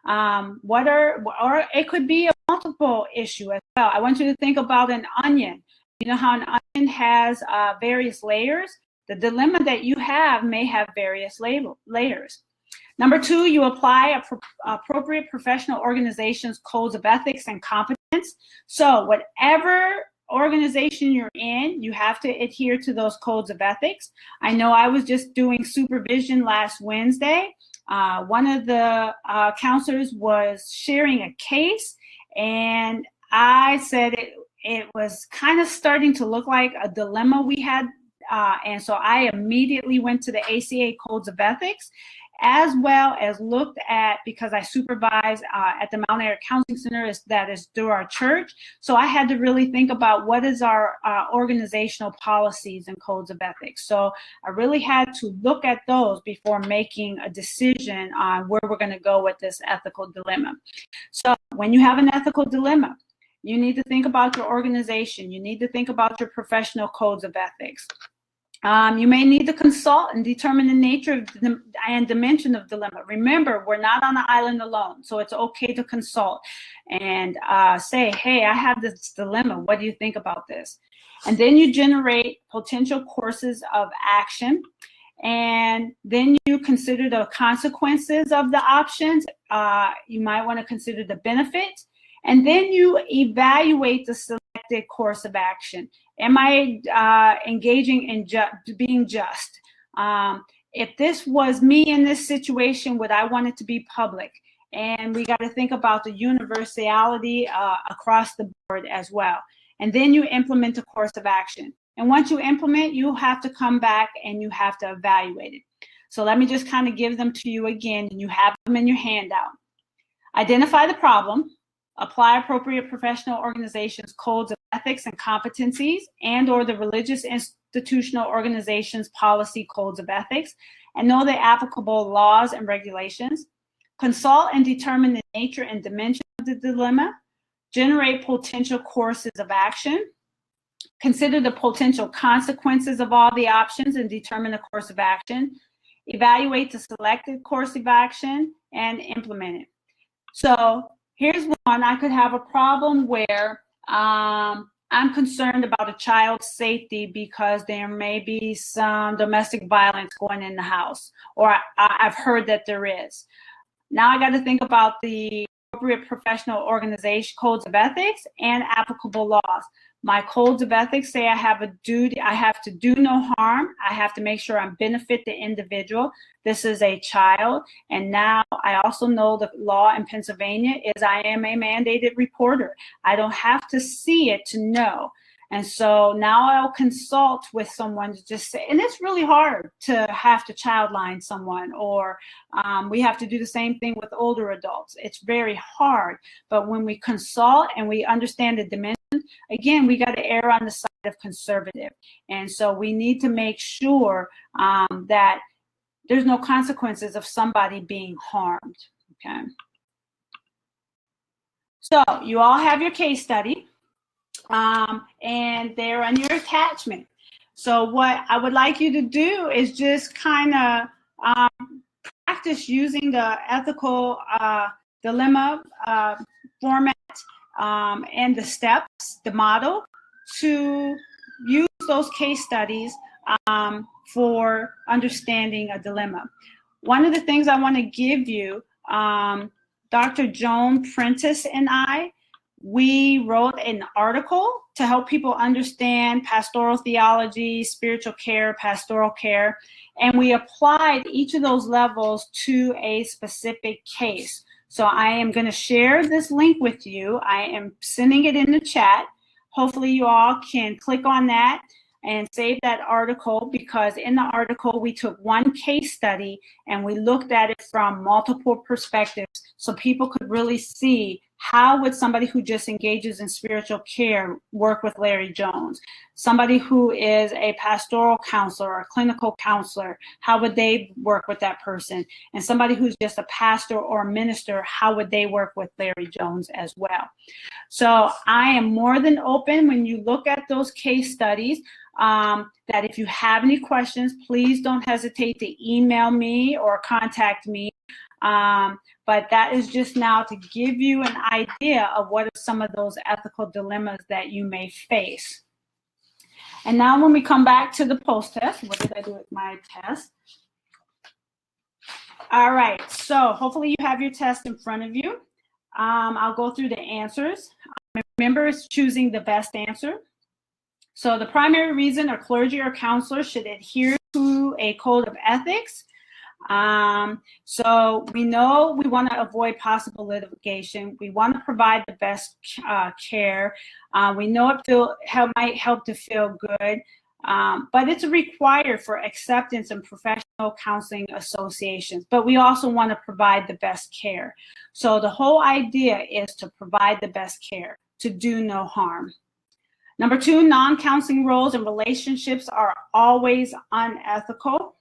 Or it could be a multiple issue as well. I want you to think about an onion. You know how an onion has various layers? The dilemma that you have may have various layers. Number two, you apply appropriate professional organizations' codes of ethics and competence. So whatever organization you're in, you have to adhere to those codes of ethics. I know I was just doing supervision last Wednesday. One of the counselors was sharing a case, and I said it was kind of starting to look like a dilemma we had. And so I immediately went to the ACA codes of ethics, as well as looked at, because I supervise at the Mount Airy Counseling Center, that is through our church. So I had to really think about what is our organizational policies and codes of ethics. So I really had to look at those before making a decision on where we're going to go with this ethical dilemma. So when you have an ethical dilemma, you need to think about your organization. You need to think about your professional codes of ethics. You may need to consult and determine the nature and dimension of dilemma. Remember, we're not on the island alone, so it's okay to consult and say, hey, I have this dilemma. What do you think about this? And then you generate potential courses of action. And then you consider the consequences of the options. You might want to consider the benefits. And then you evaluate the selected course of action. Am I engaging in being just? If this was me in this situation, would I want it to be public? And we got to think about the universality across the board as well. And then you implement a course of action. And once you implement, you have to come back and you have to evaluate it. So let me just kind of give them to you again, and you have them in your handout. Identify the problem. Apply appropriate professional organizations' codes of ethics and competencies, and or the religious institutional organization's policy codes of ethics, and know the applicable laws and regulations. Consult and determine the nature and dimension of the dilemma. Generate potential courses of action. Consider the potential consequences of all the options and determine the course of action. Evaluate the selected course of action and implement it. So here's one. I could have a problem where I'm concerned about a child's safety because there may be some domestic violence going in the house, or I've heard that there is. Now I got to think about the appropriate professional organization codes of ethics and applicable laws. My codes of ethics say I have a duty, I have to do no harm. I have to make sure I benefit the individual. This is a child. And now I also know the law in Pennsylvania is I am a mandated reporter. I don't have to see it to know. And so now I'll consult with someone to just say, and it's really hard to have to childline someone, or we have to do the same thing with older adults. It's very hard. But when we consult and we understand the dimension, again, we got to err on the side of conservative. And so we need to make sure that there's no consequences of somebody being harmed. Okay. So you all have your case study, and they're on your attachment. So what I would like you to do is just kind of practice using the ethical dilemma format and the steps, the model, to use those case studies for understanding a dilemma. One of the things I want to give you, Dr. Joan Prentice and we wrote an article to help people understand pastoral theology, spiritual care, pastoral care, and we applied each of those levels to a specific case. So I am going to share this link with you. I am sending it in the chat. Hopefully you all can click on that and save that article, because in the article we took one case study and we looked at it from multiple perspectives so people could really see how would somebody who just engages in spiritual care work with Larry Jones? Somebody who is a pastoral counselor or a clinical counselor, how would they work with that person? And somebody who's just a pastor or a minister, how would they work with Larry Jones as well? So I am more than open when you look at those case studies, that if you have any questions, please don't hesitate to email me or contact me. But that is just now to give you an idea of what are some of those ethical dilemmas that you may face. And now when we come back to the post-test, what did I do with my test? All right, so hopefully you have your test in front of you. I'll go through the answers. Remember, it's choosing the best answer. So the primary reason a clergy or counselor should adhere to a code of ethics. So we know we want to avoid possible litigation. We want to provide the best care. We know it might help to feel good, but it's required for acceptance in professional counseling associations. But we also want to provide the best care. So the whole idea is to provide the best care, to do no harm. Number 2, non-counseling roles and relationships are always unethical.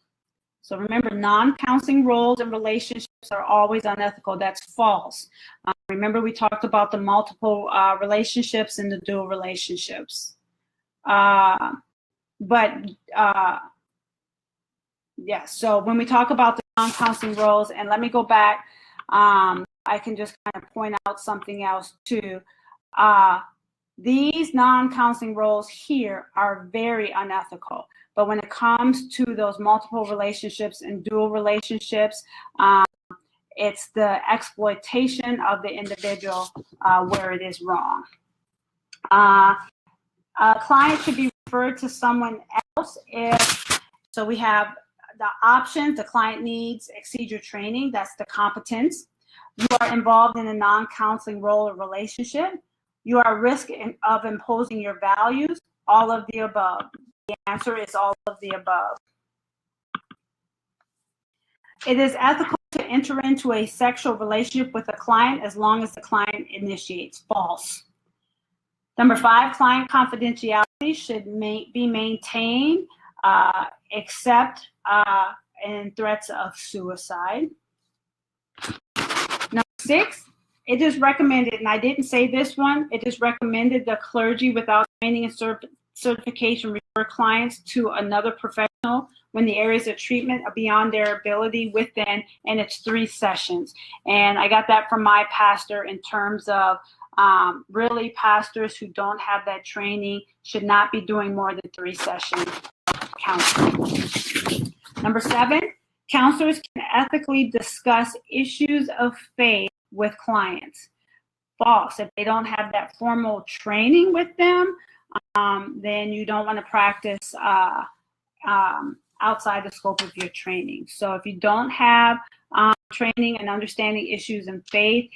So remember, non-counseling roles and relationships are always unethical. That's false. Remember, we talked about the multiple relationships and the dual relationships. Yeah, so when we talk about the non-counseling roles, and let me go back, I can just kind of point out something else too. These non-counseling roles here are very unethical. But when it comes to those multiple relationships and dual relationships, it's the exploitation of the individual where it is wrong. A client should be referred to someone else so we have the options. The client needs exceed your training. That's the competence. You are involved in a non-counseling role or relationship. You are at risk of imposing your values. All of the above. The answer is all of the above. It is ethical to enter into a sexual relationship with a client as long as the client initiates. False. Number 5, client confidentiality should be maintained except in threats of suicide. Number 6, it is recommended, and I didn't say this one, it is recommended the clergy without training and certification refer clients to another professional when the areas of treatment are beyond their ability within, and it's 3 sessions. And I got that from my pastor in terms of really pastors who don't have that training should not be doing more than 3 sessions of counseling. Number 7, counselors can ethically discuss issues of faith with clients. False. If they don't have that formal training with them, then you don't want to practice outside the scope of your training. So if you don't have training and understanding issues in faith,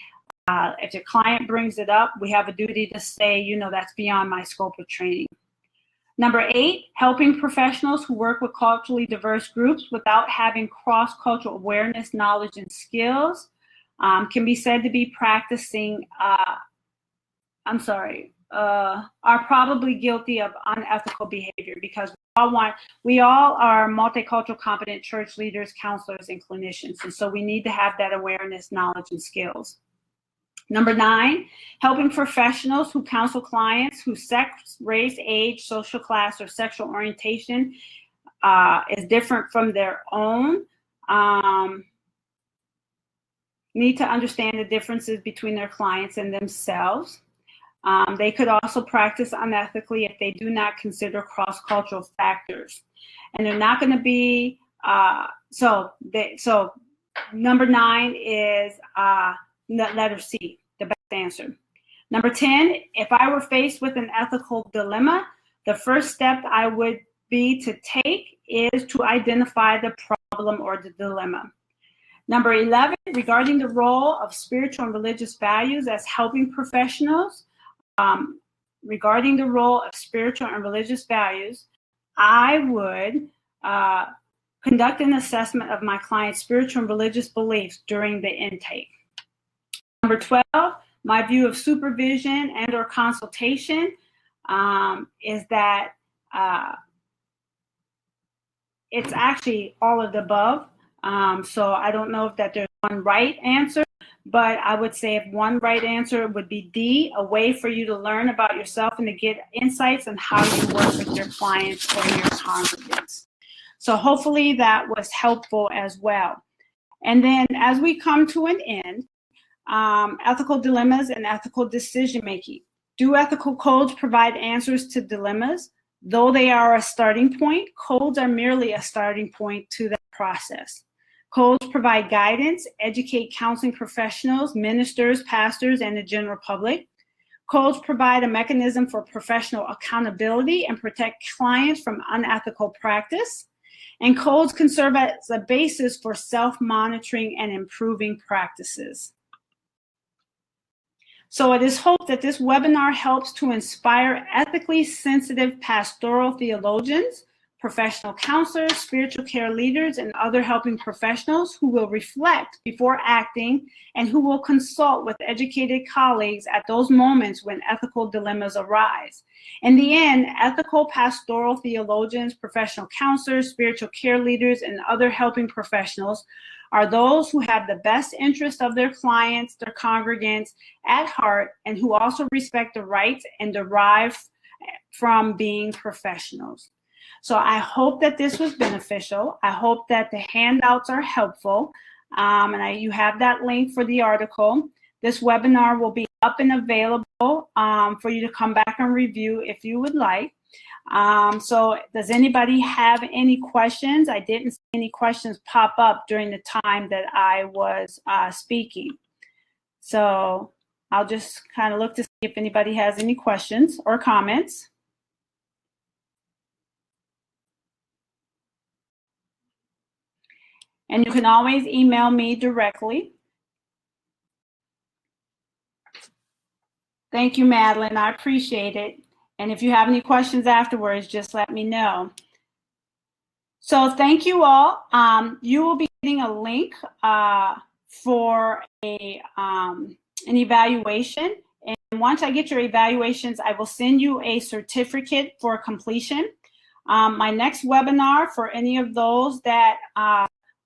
if your client brings it up, we have a duty to say, that's beyond my scope of training. Number 8, helping professionals who work with culturally diverse groups without having cross-cultural awareness, knowledge, and skills can be said to be practicing, are probably guilty of unethical behavior, because we all are multicultural competent church leaders, counselors, and clinicians. And so we need to have that awareness, knowledge, and skills. Number 9, helping professionals who counsel clients whose sex, race, age, social class, or sexual orientation is different from their own. Need to understand the differences between their clients and themselves. They could also practice unethically if they do not consider cross-cultural factors. And they're not going to be, so number 9 is letter C, the best answer. Number 10, if I were faced with an ethical dilemma, the first step I would be to take is to identify the problem or the dilemma. Number 11, regarding the role of spiritual and religious values as helping professionals, regarding the role of spiritual and religious values, I would conduct an assessment of my client's spiritual and religious beliefs during the intake. Number 12, my view of supervision and or consultation is that it's actually all of the above. So I don't know if that there's one right answer, but I would say if one right answer would be D, a way for you to learn about yourself and to get insights on how you work with your clients or your congregants. So hopefully that was helpful as well. And then as we come to an end, ethical dilemmas and ethical decision-making. Do ethical codes provide answers to dilemmas? Though they are a starting point, codes are merely a starting point to the process. Codes provide guidance, educate counseling professionals, ministers, pastors, and the general public. Codes provide a mechanism for professional accountability and protect clients from unethical practice. And codes can serve as a basis for self-monitoring and improving practices. So it is hoped that this webinar helps to inspire ethically sensitive pastoral theologians, professional counselors, spiritual care leaders, and other helping professionals who will reflect before acting and who will consult with educated colleagues at those moments when ethical dilemmas arise. In the end, ethical pastoral theologians, professional counselors, spiritual care leaders, and other helping professionals are those who have the best interest of their clients, their congregants at heart, and who also respect the rights and derive from being professionals. So I hope that this was beneficial. I hope that the handouts are helpful. You have that link for the article. This webinar will be up and available for you to come back and review if you would like. So does anybody have any questions? I didn't see any questions pop up during the time that I was speaking. So I'll just kind of look to see if anybody has any questions or comments. And you can always email me directly. Thank you, Madeline. I appreciate it. And if you have any questions afterwards, just let me know. So thank you all. You will be getting a link for an evaluation. And once I get your evaluations, I will send you a certificate for completion. My next webinar for any of those that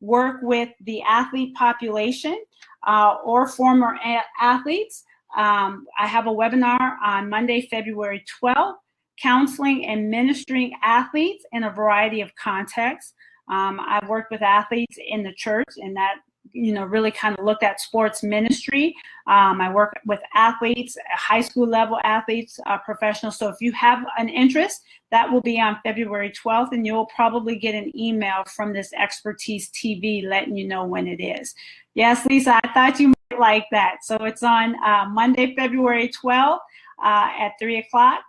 work with the athlete population or former athletes, I have a webinar on Monday, February 12th, counseling and ministering athletes in a variety of contexts. I've worked with athletes in the church, and that really kind of looked at sports ministry. I work with athletes, high school level athletes, professionals. So if you have an interest, that will be on February 12th, and you'll probably get an email from this Expertise TV letting you know when it is. Yes, Lisa, I thought you might like that. So it's on Monday, February 12th at 3 o'clock.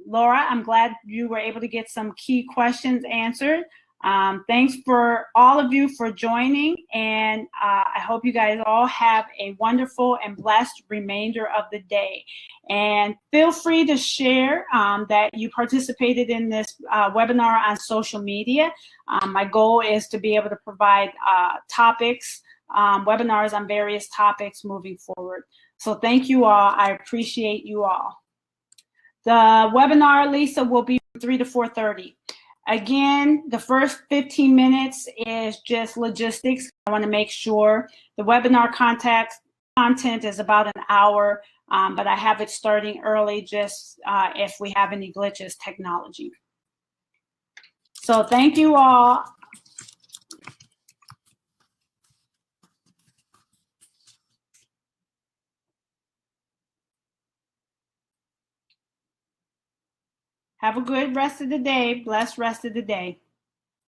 Laura, I'm glad you were able to get some key questions answered. Thanks for all of you for joining, and I hope you guys all have a wonderful and blessed remainder of the day. And feel free to share that you participated in this webinar on social media. My goal is to be able to provide topics, webinars on various topics moving forward. So thank you all. I appreciate you all. The webinar, Lisa, will be from 3 to 4:30. Again, the first 15 minutes is just logistics. I want to make sure the webinar content is about an hour, but I have it starting early just if we have any glitches technology. So thank you all. Have a good rest of the day. Blessed rest of the day.